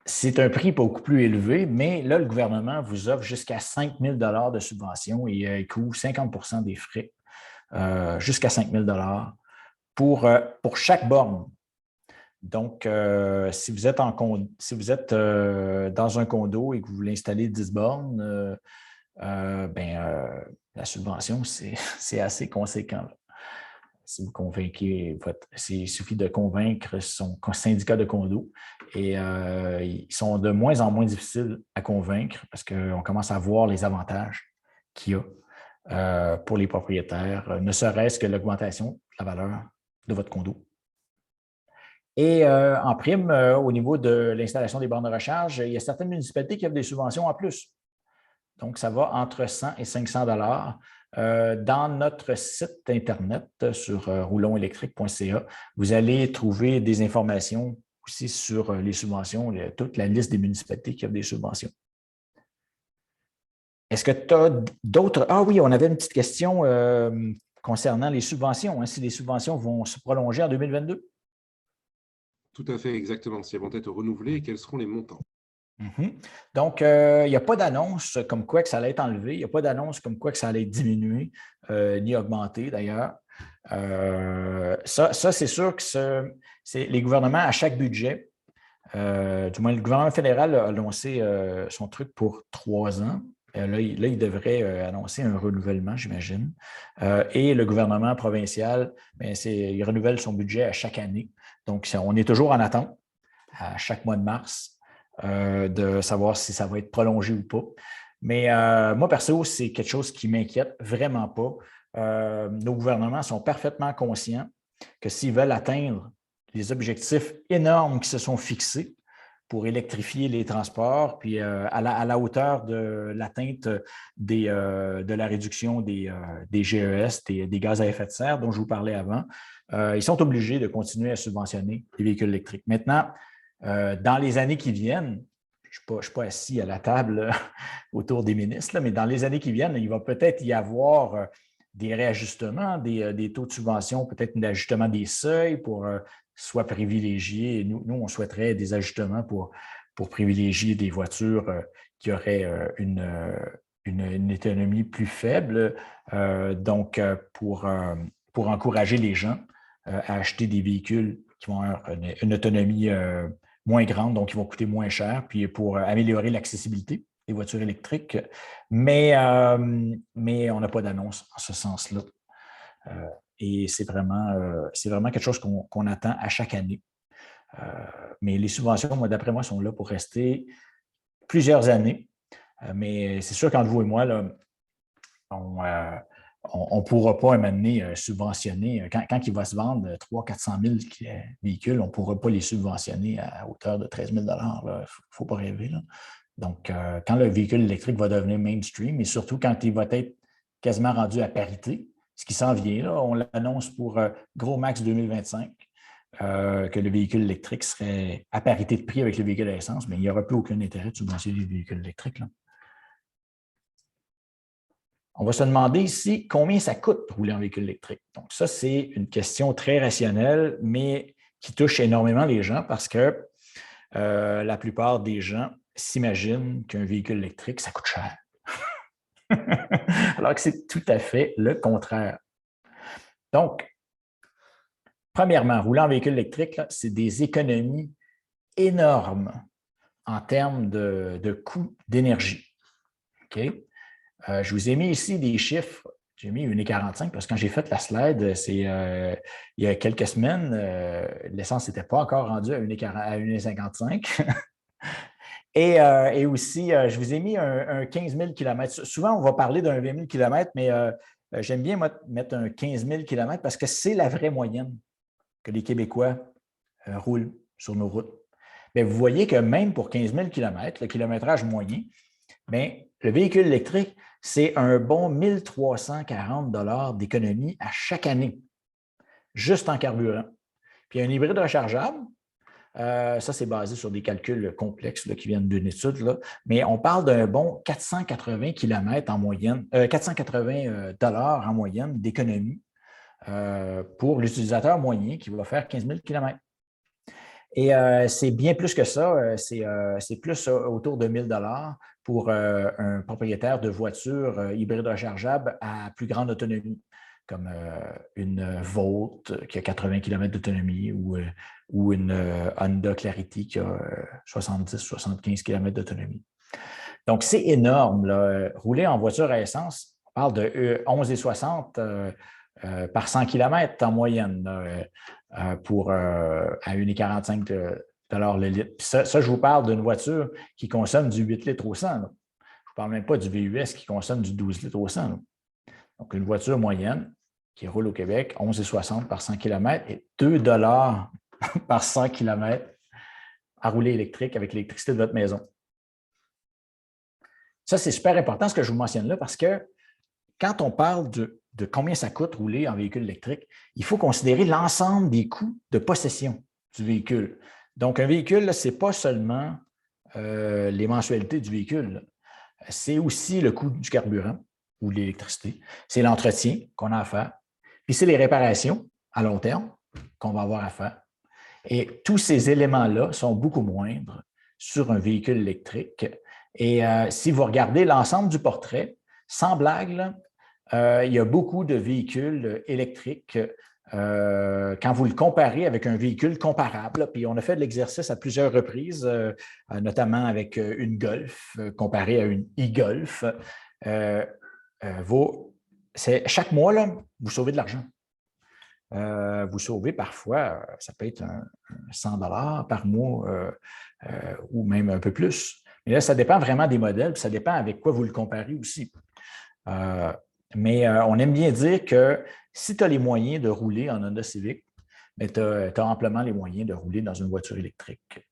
c'est un prix beaucoup plus élevé, mais là, le gouvernement vous offre jusqu'à 5 000 $ de subvention et il couvre 50 % des frais, jusqu'à 5 000 $ pour chaque borne. Donc, si vous êtes dans un condo et que vous voulez installer 10 bornes, la subvention, c'est assez conséquent. Là. Si vous convainquez il suffit de convaincre son syndicat de condo et ils sont de moins en moins difficiles à convaincre parce qu'on commence à voir les avantages qu'il y a pour les propriétaires, ne serait-ce que l'augmentation de la valeur de votre condo. Et en prime, au niveau de l'installation des bornes de recharge, il y a certaines municipalités qui offrent des subventions en plus. Donc, ça va entre 100 et 500 $. Dans notre site Internet sur roulonsélectrique.ca, vous allez trouver des informations aussi sur les subventions, toute la liste des municipalités qui offrent des subventions. Est-ce que tu as d'autres… Ah oui, on avait une petite question concernant les subventions, hein, si les subventions vont se prolonger en 2022? Tout à fait, exactement. Si elles vont être renouvelées et quels seront les montants? Donc, il n'y a pas d'annonce comme quoi que ça allait être enlevé. Il n'y a pas d'annonce comme quoi que ça allait être diminué, ni augmenté d'ailleurs. Ça c'est sûr que c'est les gouvernements, à chaque budget, du moins le gouvernement fédéral a annoncé son truc pour 3 ans. Là, il devrait annoncer un renouvellement, j'imagine. Et le gouvernement provincial, il renouvelle son budget à chaque année. Donc, on est toujours en attente à chaque mois de mars de savoir si ça va être prolongé ou pas. Mais moi, perso, c'est quelque chose qui ne m'inquiète vraiment pas. Nos gouvernements sont parfaitement conscients que s'ils veulent atteindre les objectifs énormes qui se sont fixés pour électrifier les transports, puis à la hauteur de l'atteinte de la réduction des GES, des gaz à effet de serre dont je vous parlais avant, ils sont obligés de continuer à subventionner les véhicules électriques. Maintenant, dans les années qui viennent, je ne suis pas assis à la table autour des ministres, là, mais dans les années qui viennent, il va peut-être y avoir des réajustements, des taux de subvention, peut-être un ajustement des seuils pour soit privilégier. Nous, on souhaiterait des ajustements pour privilégier des voitures qui auraient une autonomie plus faible, donc pour encourager les gens à acheter des véhicules qui vont avoir une autonomie moins grande, donc qui vont coûter moins cher, puis pour améliorer l'accessibilité des voitures électriques. Mais on n'a pas d'annonce en ce sens-là. Et c'est vraiment quelque chose qu'on attend à chaque année. Mais les subventions, moi, d'après moi, sont là pour rester plusieurs années. Mais c'est sûr qu'entre vous et moi, là, on ne pourra pas à un moment donné subventionner. Quand il va se vendre 300 000 400 000 véhicules, on ne pourra pas les subventionner à hauteur de 13 000 Il ne faut pas rêver, là. Donc, quand le véhicule électrique va devenir mainstream, et surtout quand il va être quasiment rendu à parité, ce qui s'en vient, là, on l'annonce pour gros max 2025, que le véhicule électrique serait à parité de prix avec le véhicule à essence, mais il n'y aura plus aucun intérêt de subventionner les véhicules électriques, là. On va se demander ici combien ça coûte de rouler en véhicule électrique. Donc, ça, c'est une question très rationnelle, mais qui touche énormément les gens parce que la plupart des gens s'imaginent qu'un véhicule électrique, ça coûte cher. Alors que c'est tout à fait le contraire. Donc, premièrement, rouler en véhicule électrique, c'est des économies énormes en termes de coût d'énergie. OK? Je vous ai mis ici des chiffres. J'ai mis 1,45 parce que quand j'ai fait la slide, c'est il y a quelques semaines, l'essence n'était pas encore rendue à 1,55. Et aussi, je vous ai mis un 15 000 km. Souvent, on va parler d'un 20 000 km, mais j'aime bien mettre un 15 000 km parce que c'est la vraie moyenne que les Québécois roulent sur nos routes. Bien, vous voyez que même pour 15 000 km, le kilométrage moyen, bien, le véhicule électrique, c'est un bon 1 340 d'économie à chaque année, juste en carburant. Puis un hybride rechargeable, ça, c'est basé sur des calculs complexes là, qui viennent d'une étude, là, mais on parle d'un bon 480 km en moyenne, 480 $ en moyenne d'économie pour l'utilisateur moyen qui va faire 15 000 km. Et c'est bien plus que ça, c'est plus autour de 1 000 $ pour un propriétaire de voiture hybride rechargeable à plus grande autonomie, comme une Volt qui a 80 km d'autonomie ou une Honda Clarity qui a 70-75 km d'autonomie. Donc, c'est énorme, là. Rouler en voiture à essence, on parle de 11,60 par 100 km en moyenne à 1,45 $ le litre. Puis ça, je vous parle d'une voiture qui consomme du 8 litres au 100. Là. Je ne parle même pas du VUS qui consomme du 12 litres au 100. Là. Donc, une voiture moyenne qui roule au Québec, 11,60 par 100 km et 2 $ par 100 km à rouler électrique avec l'électricité de votre maison. Ça, c'est super important ce que je vous mentionne là parce que quand on parle de combien ça coûte rouler en véhicule électrique, il faut considérer l'ensemble des coûts de possession du véhicule. Donc, un véhicule, ce n'est pas seulement les mensualités du véhicule, c'est aussi le coût du carburant ou de l'électricité, c'est l'entretien qu'on a à faire, puis c'est les réparations à long terme qu'on va avoir à faire. Et tous ces éléments-là sont beaucoup moindres sur un véhicule électrique. Et si vous regardez l'ensemble du portrait, sans blague, là, il y a beaucoup de véhicules électriques quand vous le comparez avec un véhicule comparable. Puis on a fait de l'exercice à plusieurs reprises, notamment avec une Golf comparée à une e-Golf. Chaque mois, là, vous sauvez de l'argent. Vous sauvez parfois, ça peut être 100 $ par mois ou même un peu plus. Mais là, ça dépend vraiment des modèles, puis ça dépend avec quoi vous le comparez aussi. Mais on aime bien dire que si tu as les moyens de rouler en Honda Civic, mais tu as amplement les moyens de rouler dans une voiture électrique,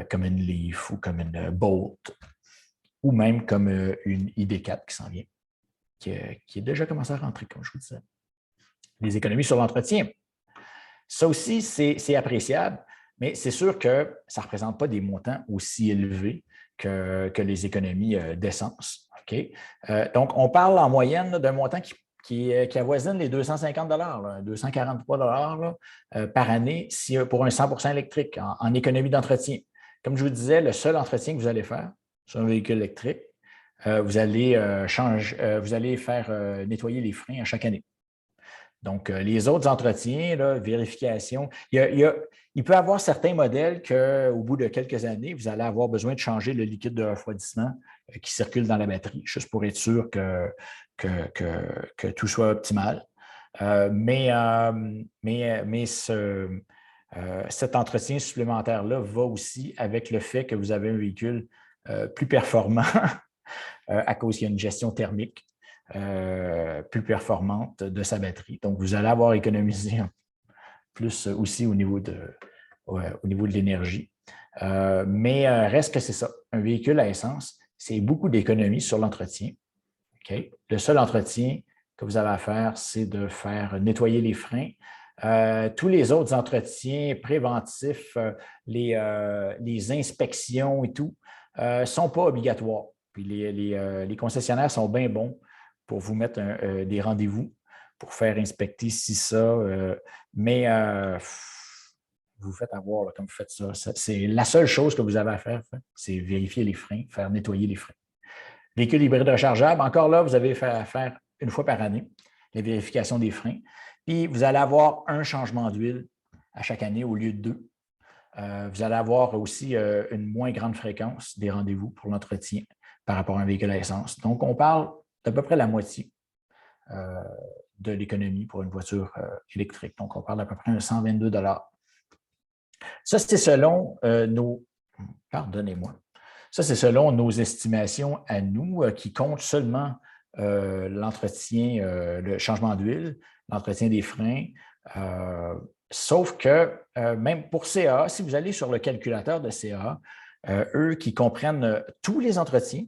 comme une Leaf ou comme une Bolt, ou même comme une ID4 qui s'en vient, qui est déjà commencé à rentrer, comme je vous disais. Les économies sur l'entretien. Ça aussi, c'est appréciable, mais c'est sûr que ça ne représente pas des montants aussi élevés que les économies d'essence. Okay? Donc, on parle en moyenne d'un montant qui avoisine les 250 243 par année pour un 100 électrique en économie d'entretien. Comme je vous disais, le seul entretien que vous allez faire sur un véhicule électrique, vous allez faire nettoyer les freins à chaque année. Donc, les autres entretiens, là, vérification, il peut y avoir certains modèles qu'au bout de quelques années, vous allez avoir besoin de changer le liquide de refroidissement qui circule dans la batterie, juste pour être sûr que tout soit optimal. Cet entretien supplémentaire-là va aussi avec le fait que vous avez un véhicule plus performant à cause qu'il y a une gestion thermique plus performante de sa batterie. Donc, vous allez avoir économisé plus aussi au niveau de l'énergie. Mais reste que c'est ça. Un véhicule à essence, c'est beaucoup d'économies sur l'entretien. Okay? Le seul entretien que vous avez à faire, c'est de faire nettoyer les freins. Tous les autres entretiens préventifs, les inspections et tout, ne sont pas obligatoires. Puis les concessionnaires sont bien bons pour vous mettre des rendez-vous pour faire inspecter si ça. Mais vous faites avoir là, comme vous faites ça. C'est la seule chose que vous avez à faire, c'est vérifier les freins, faire nettoyer les freins. Véhicule hybride rechargeable, encore là, vous avez à faire une fois par année la vérification des freins. Puis vous allez avoir un changement d'huile à chaque année au lieu de deux. Vous allez avoir aussi une moins grande fréquence des rendez-vous pour l'entretien par rapport à un véhicule à essence. Donc, on parle d'à peu près la moitié de l'économie pour une voiture électrique. Donc, on parle d'à peu près de 122 $. Ça, c'est selon nos... Pardonnez-moi. Ça, c'est selon nos estimations à nous qui comptent seulement l'entretien, le changement d'huile, l'entretien des freins. Sauf que même pour CA, si vous allez sur le calculateur de CA, eux qui comprennent tous les entretiens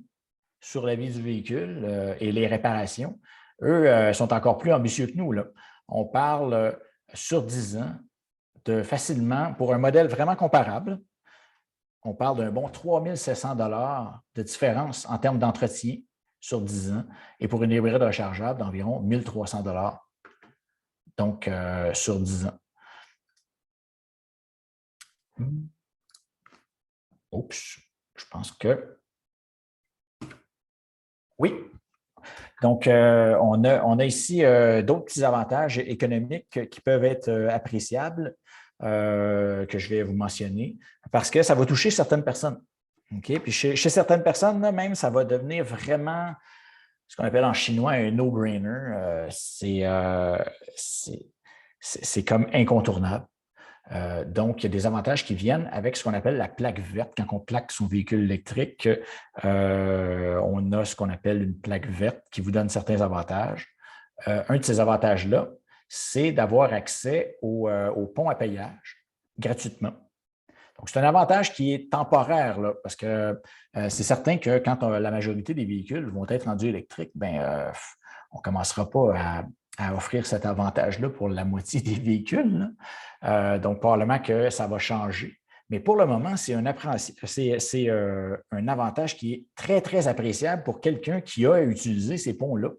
sur la vie du véhicule et les réparations, eux sont encore plus ambitieux que nous, là. On parle sur 10 ans de facilement, pour un modèle vraiment comparable, on parle d'un bon 3 700 $ de différence en termes d'entretien sur 10 ans et pour une hybride rechargeable d'environ 1 300 $. Donc, sur 10 ans. Oups, je pense que... Oui. Donc, on a ici d'autres petits avantages économiques qui peuvent être appréciables que je vais vous mentionner parce que ça va toucher certaines personnes. Okay? Puis chez certaines personnes, là, même, ça va devenir vraiment ce qu'on appelle en chinois un no-brainer. C'est comme incontournable. Donc, il y a des avantages qui viennent avec ce qu'on appelle la plaque verte. Quand on plaque son véhicule électrique, on a ce qu'on appelle une plaque verte qui vous donne certains avantages. Un de ces avantages-là, c'est d'avoir accès au pont à péage gratuitement. Donc, c'est un avantage qui est temporaire, là, parce que c'est certain que quand la majorité des véhicules vont être rendus électriques, on ne commencera pas à offrir cet avantage-là pour la moitié des véhicules. Donc, probablement que ça va changer. Mais pour le moment, c'est un avantage qui est très, très appréciable pour quelqu'un qui a utilisé ces ponts-là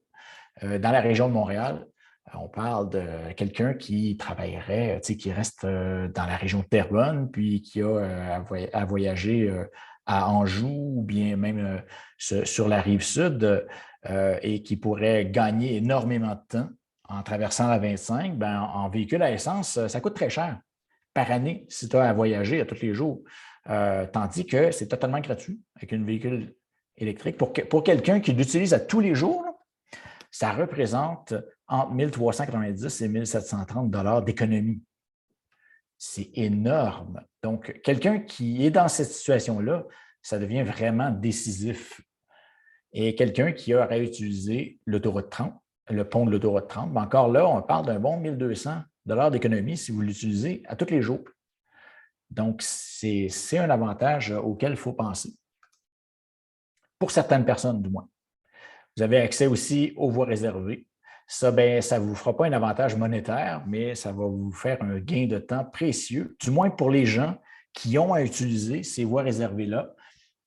dans la région de Montréal. On parle de quelqu'un qui travaillerait, qui reste dans la région de Terrebonne, puis qui a à voyager à Anjou ou bien même sur la rive sud et qui pourrait gagner énormément de temps en traversant la 25, en véhicule à essence, ça coûte très cher par année si tu as à voyager à tous les jours. Tandis que c'est totalement gratuit avec un véhicule électrique. Pour quelqu'un qui l'utilise à tous les jours, là, ça représente entre 1 390 et 1 730 $ d'économie. C'est énorme. Donc, quelqu'un qui est dans cette situation-là, ça devient vraiment décisif. Et quelqu'un qui aurait utilisé l'autoroute 30, le pont de l'autoroute 30, encore là, on parle d'un bon 1 200 d'économie si vous l'utilisez à tous les jours. Donc, c'est un avantage auquel il faut penser. Pour certaines personnes, du moins. Vous avez accès aussi aux voies réservées. Ça, ben, ça ne vous fera pas un avantage monétaire, mais ça va vous faire un gain de temps précieux, du moins pour les gens qui ont à utiliser ces voies réservées-là.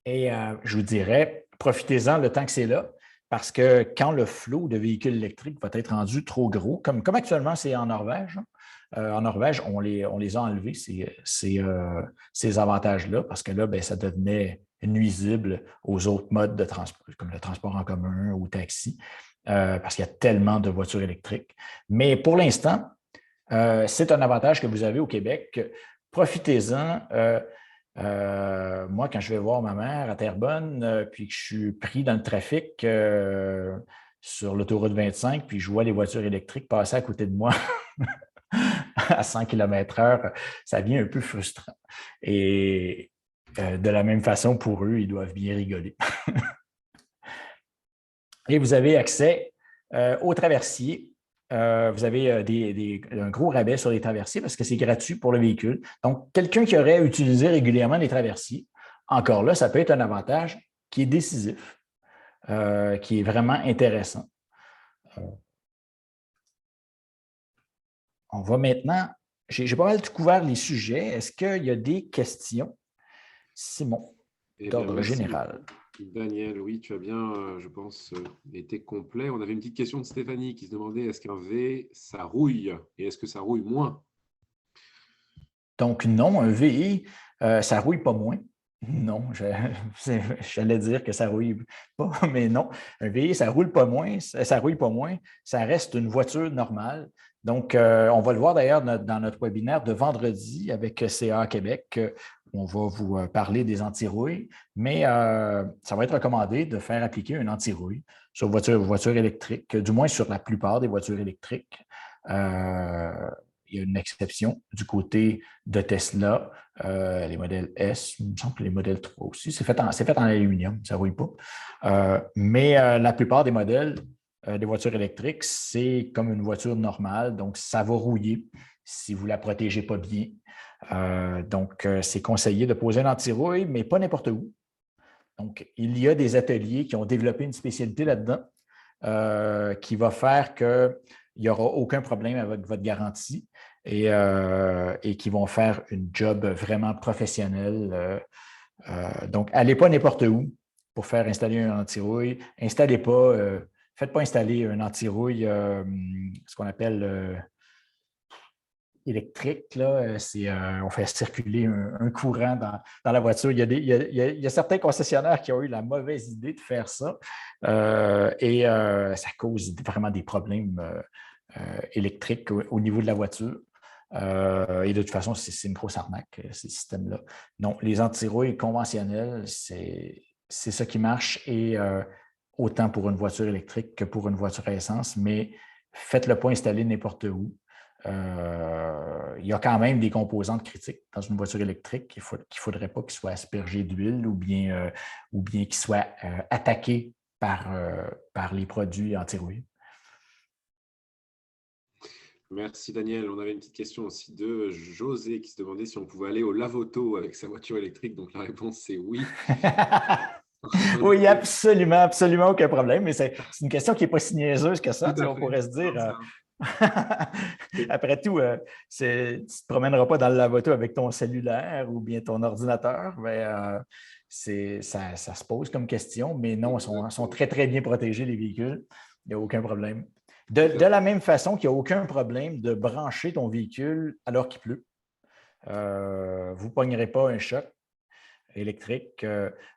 Et je vous dirais, profitez-en le temps que c'est là, parce que quand le flot de véhicules électriques va être rendu trop gros, comme actuellement c'est en Norvège, en Norvège, on les a enlevés, ces avantages-là, parce que là, ben, ça devenait nuisible aux autres modes de transport, comme le transport en commun ou taxi, parce qu'il y a tellement de voitures électriques. Mais pour l'instant, c'est un avantage que vous avez au Québec. Profitez-en. Moi, quand je vais voir ma mère à Terrebonne, puis que je suis pris dans le trafic sur l'autoroute 25, puis je vois les voitures électriques passer à côté de moi à 100 km/h, ça devient un peu frustrant. Et de la même façon, pour eux, ils doivent bien rigoler. Et vous avez accès aux traversiers. Vous avez un gros rabais sur les traversiers parce que c'est gratuit pour le véhicule. Donc, quelqu'un qui aurait utilisé régulièrement les traversiers, encore là, ça peut être un avantage qui est décisif, qui est vraiment intéressant. On va maintenant, j'ai pas mal couvert les sujets. Est-ce qu'il y a des questions, Simon, d'ordre général? Daniel, oui, tu as bien, je pense, été complet. On avait une petite question de Stéphanie qui se demandait est-ce qu'un V, ça rouille et est-ce que ça rouille moins? Donc, non, un VI, ça ne rouille pas moins. Non, j'allais dire que ça ne rouille pas, mais non. Un VI, ça ne roule pas moins, ça rouille pas moins, ça reste une voiture normale. Donc, on va le voir d'ailleurs dans notre webinaire de vendredi avec CA Québec. On va vous parler des anti-rouilles, mais ça va être recommandé de faire appliquer un anti-rouille sur voiture électrique, du moins sur la plupart des voitures électriques. Il y a une exception du côté de Tesla, les modèles S, il me semble que les modèles 3 aussi. C'est fait en aluminium, ça ne rouille pas. Mais la plupart des modèles des voitures électriques, c'est comme une voiture normale, donc ça va rouiller si vous ne la protégez pas bien. Donc, c'est conseillé de poser un anti-rouille, mais pas n'importe où. Donc, il y a des ateliers qui ont développé une spécialité là-dedans qui va faire qu'il n'y aura aucun problème avec votre garantie et qui vont faire une job vraiment professionnelle. Donc, allez pas n'importe où pour faire installer un anti-rouille. Installez pas, faites pas installer un anti-rouille, ce qu'on appelle électrique. Là, on fait circuler un courant dans la voiture. Il y a certains concessionnaires qui ont eu la mauvaise idée de faire ça et ça cause vraiment des problèmes électriques au niveau de la voiture. Et de toute façon, c'est une grosse arnaque, ces systèmes-là. Non, les anti-rouilles conventionnels, c'est ça qui marche et autant pour une voiture électrique que pour une voiture à essence, mais faites-le pas installer n'importe où. Il y a quand même des composantes critiques dans une voiture électrique qu'il ne faudrait pas qu'ils soient aspergés d'huile ou bien qu'ils soient attaqués par les produits anti-rouille. Merci Daniel. On avait une petite question aussi de José qui se demandait si on pouvait aller au lave-auto avec sa voiture électrique. Donc la réponse c'est oui. Oui, absolument, absolument aucun problème. Mais c'est une question qui n'est pas si niaiseuse que ça. On pourrait se dire, après tout, tu ne te promèneras pas dans le lave-auto avec ton cellulaire ou bien ton ordinateur. Mais, ça se pose comme question, mais non, ils sont très, très bien protégés, les véhicules. Il n'y a aucun problème. De la même façon qu'il n'y a aucun problème de brancher ton véhicule alors qu'il pleut. Vous ne pognerez pas un choc électrique.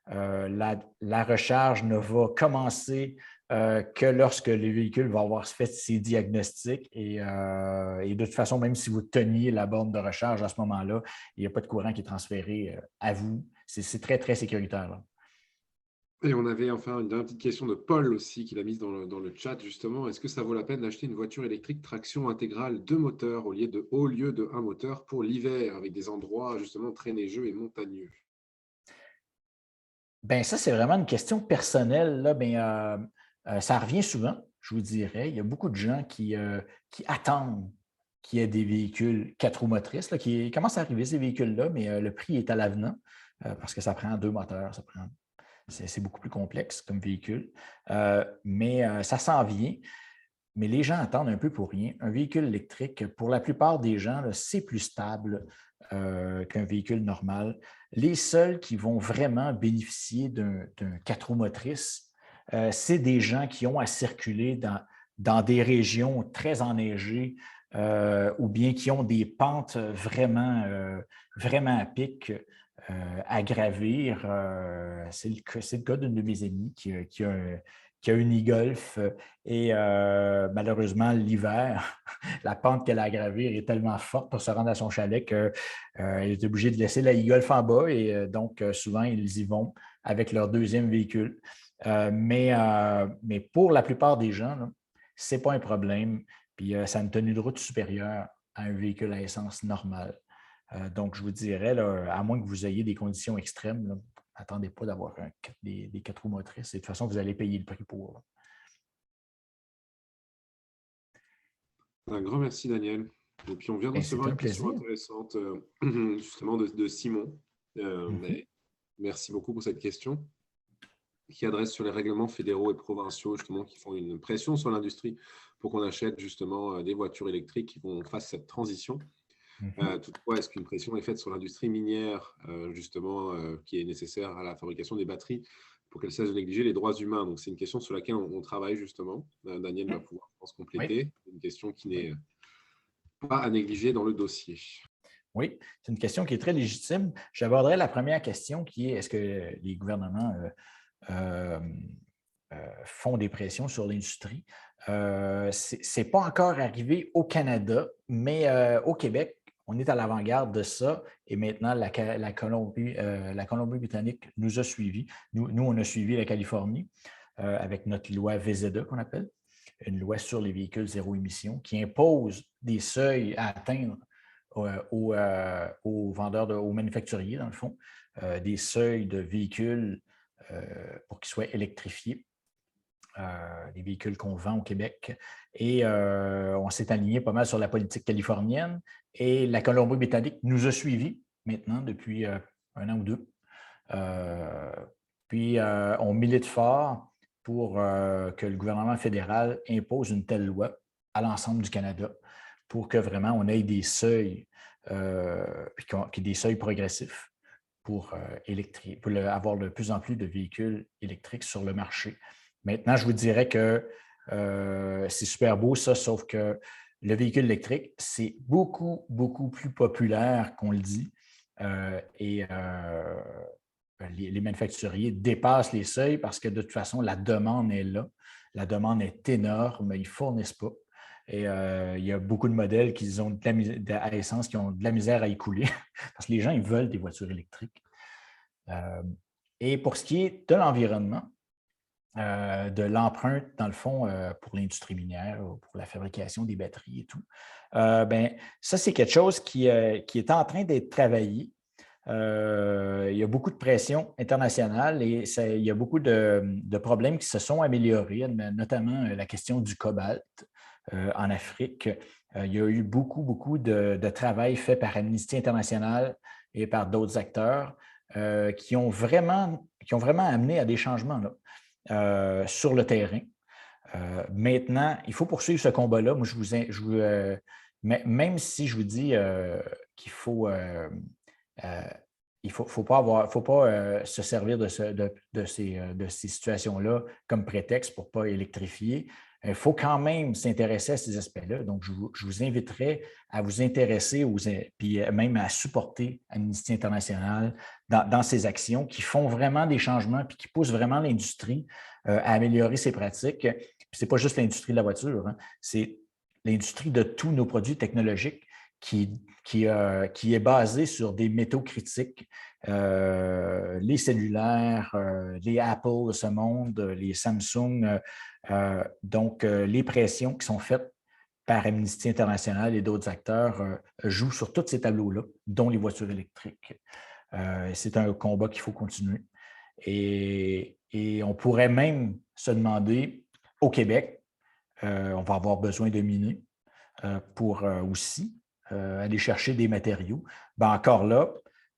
La recharge ne va commencer que lorsque le véhicule va avoir fait ses diagnostics et de toute façon, même si vous teniez la borne de recharge à ce moment-là, il n'y a pas de courant qui est transféré à vous. C'est très, très sécuritaire. Là. Et on avait enfin une dernière petite question de Paul aussi qu'il a mise dans le chat justement. Est-ce que ça vaut la peine d'acheter une voiture électrique traction intégrale 2 moteurs au lieu de un moteur pour l'hiver avec des endroits justement très neigeux et montagneux? Bien, ça, c'est vraiment une question personnelle. Là. Ça revient souvent, je vous dirais. Il y a beaucoup de gens qui attendent qu'il y ait des véhicules 4 roues motrices, là, qui commencent à arriver, ces véhicules-là, mais le prix est à l'avenant parce que ça prend 2 moteurs, c'est beaucoup plus complexe comme véhicule. Mais ça s'en vient. Mais les gens attendent un peu pour rien. Un véhicule électrique, pour la plupart des gens, c'est plus stable qu'un véhicule normal. Les seuls qui vont vraiment bénéficier d'un 4 roues motrices, c'est des gens qui ont à circuler dans des régions très enneigées ou bien qui ont des pentes vraiment à pic à gravir. C'est le cas d'une de mes amies qui a une e-Golf et malheureusement, l'hiver, la pente qu'elle a à gravir est tellement forte pour se rendre à son chalet qu'elle est obligée de laisser la e-Golf en bas et donc souvent, ils y vont avec leur deuxième véhicule. Mais pour la plupart des gens, ce n'est pas un problème. Puis ça a une tenue de route supérieure à un véhicule à essence normal. Donc, je vous dirais, là, à moins que vous ayez des conditions extrêmes, là, attendez pas d'avoir des 4 roues motrices. Et de toute façon, vous allez payer le prix pour. Là. Un grand merci, Daniel. Et puis, on vient de Bien, recevoir c'est un une question plaisir. intéressante, justement, de Simon. Mais merci beaucoup pour cette question qui adresse sur les règlements fédéraux et provinciaux, justement, qui font une pression sur l'industrie pour qu'on achète, justement, des voitures électriques qui vont faire cette transition. Toutefois, est-ce qu'une pression est faite sur l'industrie minière, justement, qui est nécessaire à la fabrication des batteries pour qu'elle cesse de négliger les droits humains? Donc, c'est une question sur laquelle on travaille, justement. Daniel va pouvoir, je pense, Oui. compléter. Une question qui n'est pas à négliger dans le dossier. Oui, c'est une question qui est très légitime. J'aborderai la première question qui est est-ce que les gouvernements font des pressions sur l'industrie? Ce n'est pas encore arrivé au Canada, mais au Québec, on est à l'avant-garde de ça et maintenant la Colombie-Britannique nous a suivis. Nous, on a suivi la Californie avec notre loi VZE qu'on appelle, une loi sur les véhicules zéro émission qui impose des seuils à atteindre aux vendeurs, aux manufacturiers, dans le fond, des seuils de véhicules pour qu'ils soient électrifiés, les véhicules qu'on vend au Québec. Et on s'est aligné pas mal sur la politique californienne et la Colombie-Britannique nous a suivis maintenant depuis un an ou deux. Puis on milite fort pour que le gouvernement fédéral impose une telle loi à l'ensemble du Canada pour que vraiment on ait des seuils, puis des seuils progressifs pour avoir de plus en plus de véhicules électriques sur le marché. Maintenant, je vous dirais que c'est super beau ça, sauf que le véhicule électrique, c'est beaucoup, beaucoup plus populaire qu'on le dit. Les manufacturiers dépassent les seuils parce que de toute façon, la demande est là. La demande est énorme, ils ne fournissent pas. Et il y a beaucoup de modèles à essence qui ont de la misère à écouler parce que les gens, ils veulent des voitures électriques. Et pour ce qui est de l'environnement, de l'empreinte, dans le fond, pour l'industrie minière, pour la fabrication des batteries et tout, ça, c'est quelque chose qui est en train d'être travaillé. Il y a beaucoup de pression internationale et il y a beaucoup de problèmes qui se sont améliorés, notamment la question du cobalt en Afrique. Il y a eu beaucoup, beaucoup de travail fait par Amnesty International et par d'autres acteurs qui ont vraiment amené à des changements là, sur le terrain. Maintenant, il faut poursuivre ce combat-là. Moi, même si je vous dis qu'il faut il ne faut pas se servir de ces situations-là comme prétexte pour ne pas électrifier. Il faut quand même s'intéresser à ces aspects-là. Donc, je vous inviterai à vous intéresser puis même à supporter Amnesty International dans ces actions qui font vraiment des changements puis qui poussent vraiment l'industrie à améliorer ses pratiques. Ce n'est pas juste l'industrie de la voiture, hein, c'est l'industrie de tous nos produits technologiques qui est basée sur des métaux critiques, les cellulaires, les Apple de ce monde, les Samsung. Donc, les pressions qui sont faites par Amnesty International et d'autres acteurs jouent sur tous ces tableaux-là, dont les voitures électriques. C'est un combat qu'il faut continuer. Et on pourrait même se demander, au Québec, on va avoir besoin de miner. pour aussi aller chercher des matériaux. Ben, encore là,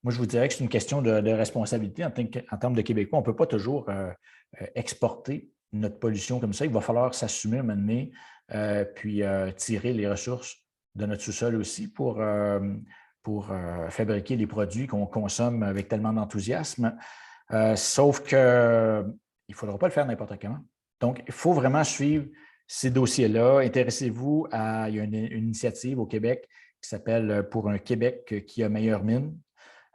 moi, je vous dirais que c'est une question de responsabilité en termes de Québécois. On ne peut pas toujours exporter notre pollution comme ça. Il va falloir s'assumer maintenant, puis tirer les ressources de notre sous-sol aussi pour fabriquer les produits qu'on consomme avec tellement d'enthousiasme. Sauf qu'il ne faudra pas le faire n'importe comment. Donc, il faut vraiment suivre ces dossiers-là. Intéressez-vous à, il y a une initiative au Québec qui s'appelle Pour un Québec qui a meilleure mine,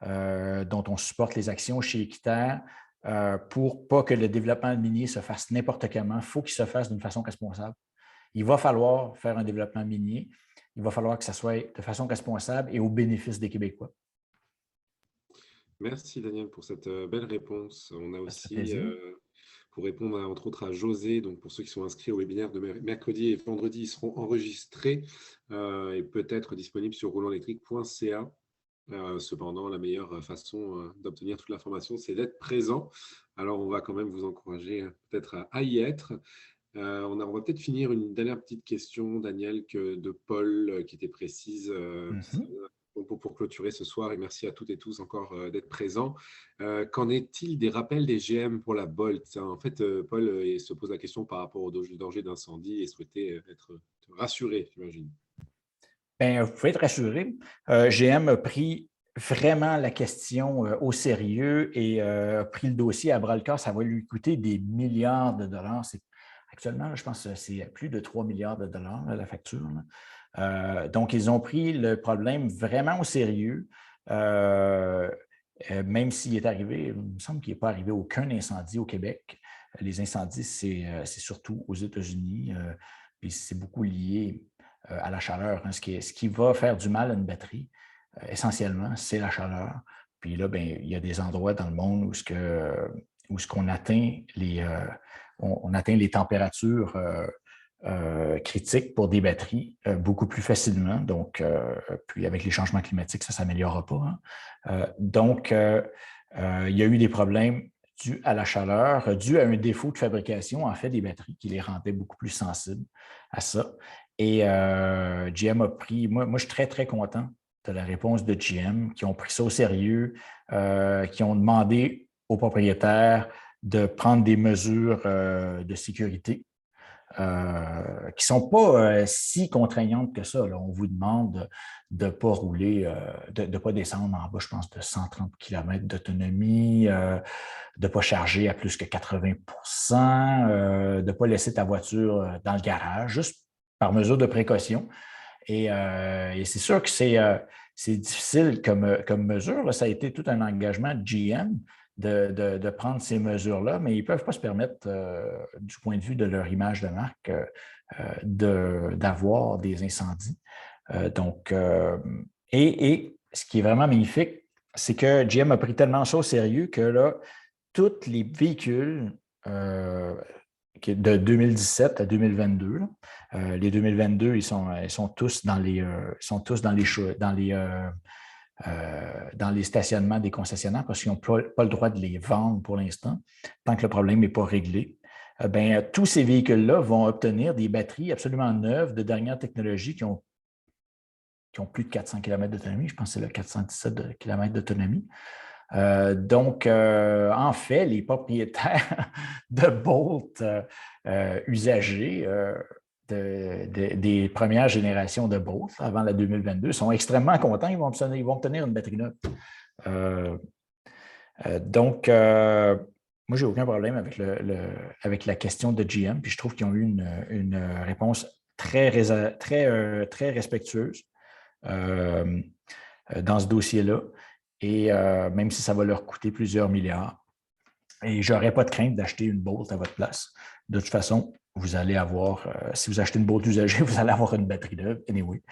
dont on supporte les actions chez Équiterre pour pas que le développement minier se fasse n'importe comment. Il faut qu'il se fasse d'une façon responsable. Il va falloir faire un développement minier. Il va falloir que ça soit de façon responsable et au bénéfice des Québécois. Merci Daniel pour cette belle réponse. On a Ça fait aussi, plaisir. pour répondre entre autres à José, donc pour ceux qui sont inscrits au webinaire de mercredi et vendredi, ils seront enregistrés et peut-être disponibles sur roulantélectrique.ca. Cependant, la meilleure façon d'obtenir toute l'information, c'est d'être présent. Alors, on va quand même vous encourager peut-être à y être. On va peut-être finir une dernière petite question, Daniel, de Paul, qui était précise pour clôturer ce soir. Et merci à toutes et tous encore d'être présents. Qu'en est-il des rappels des GM pour la Bolt? En fait, Paul se pose la question par rapport au danger d'incendie et souhaitait être rassuré, j'imagine. Bien, vous pouvez être rassuré. GM a pris vraiment la question au sérieux et a pris le dossier à bras-le-corps. Ça va lui coûter des milliards de dollars. Actuellement, je pense que c'est plus de 3 milliards de dollars, la facture. Donc, ils ont pris le problème vraiment au sérieux. Même s'il est arrivé, il me semble qu'il n'est pas arrivé aucun incendie au Québec. Les incendies, c'est surtout aux États-Unis. Puis c'est beaucoup lié à la chaleur. Hein. Ce qui va faire du mal à une batterie, essentiellement, c'est la chaleur. Puis là, ben, il y a des endroits dans le monde où qu'on atteint on atteint les températures critiques pour des batteries beaucoup plus facilement. Donc, puis avec les changements climatiques, ça ne s'améliorera pas. Hein. Donc, il y a eu des problèmes dus à la chaleur, dus à un défaut de fabrication, en fait, des batteries qui les rendait beaucoup plus sensibles à ça. Et GM a pris, moi, je suis très, très content de la réponse de GM, qui ont pris ça au sérieux, qui ont demandé aux propriétaires de prendre des mesures de sécurité qui ne sont pas si contraignantes que ça. Là. On vous demande de ne pas rouler, de ne pas descendre en bas, je pense, de 130 km d'autonomie, de ne pas charger à plus que 80 de ne pas laisser ta voiture dans le garage, juste par mesure de précaution. Et c'est sûr que c'est difficile comme mesure. Là. Ça a été tout un engagement de GM de prendre ces mesures-là, mais ils ne peuvent pas se permettre, du point de vue de leur image de marque, d'avoir des incendies. Et ce qui est vraiment magnifique, c'est que GM a pris tellement ça au sérieux que là, tous les véhicules de 2017 à 2022. Les 2022, ils sont tous dans les stationnements des concessionnaires parce qu'ils n'ont pas le droit de les vendre pour l'instant, tant que le problème n'est pas réglé. Tous ces véhicules-là vont obtenir des batteries absolument neuves de dernière technologie qui ont plus de 400 km d'autonomie. Je pense que c'est le 417 km d'autonomie. Donc, en fait, les propriétaires de Bolt usagers des premières générations de Bolt avant la 2022 sont extrêmement contents. Ils vont obtenir une batterie neuve. Donc, moi, je n'ai aucun problème avec la question de GM. Puis je trouve qu'ils ont eu une réponse très respectueuse dans ce dossier-là. Et même si ça va leur coûter plusieurs milliards. Et je n'aurais pas de crainte d'acheter une Bolt à votre place. De toute façon, vous allez avoir, si vous achetez une Bolt usagée, vous allez avoir une batterie neuve, anyway,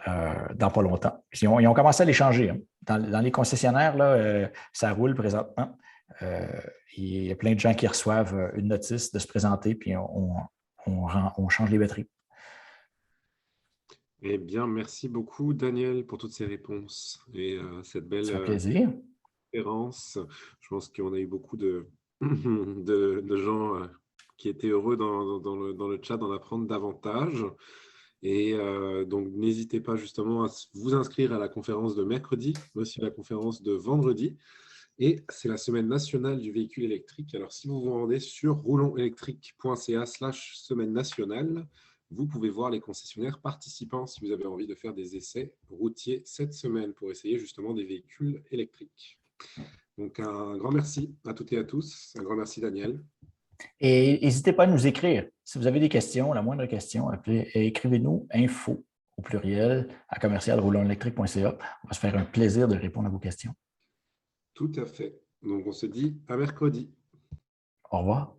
dans pas longtemps. Ils ont commencé à les changer. Hein. Dans les concessionnaires, là, ça roule présentement. Il y a plein de gens qui reçoivent une notice de se présenter, puis on change les batteries. Eh bien, merci beaucoup, Daniel, pour toutes ces réponses et cette belle Ça fait plaisir. conférence. Je pense qu'on a eu beaucoup de, de gens qui étaient heureux dans le chat d'en apprendre davantage. Et donc, n'hésitez pas justement à vous inscrire à la conférence de mercredi, mais aussi la conférence de vendredi. Et c'est la semaine nationale du véhicule électrique. Alors, si vous vous rendez sur roulonelectrique.ca/semaine nationale, vous pouvez voir les concessionnaires participants si vous avez envie de faire des essais routiers cette semaine pour essayer justement des véhicules électriques. Donc, un grand merci à toutes et à tous. Un grand merci, Daniel. Et n'hésitez pas à nous écrire. Si vous avez des questions, la moindre question, écrivez-nous info au pluriel à commercial-roulonelectrique.ca. On va se faire un plaisir de répondre à vos questions. Tout à fait. Donc, on se dit à mercredi. Au revoir.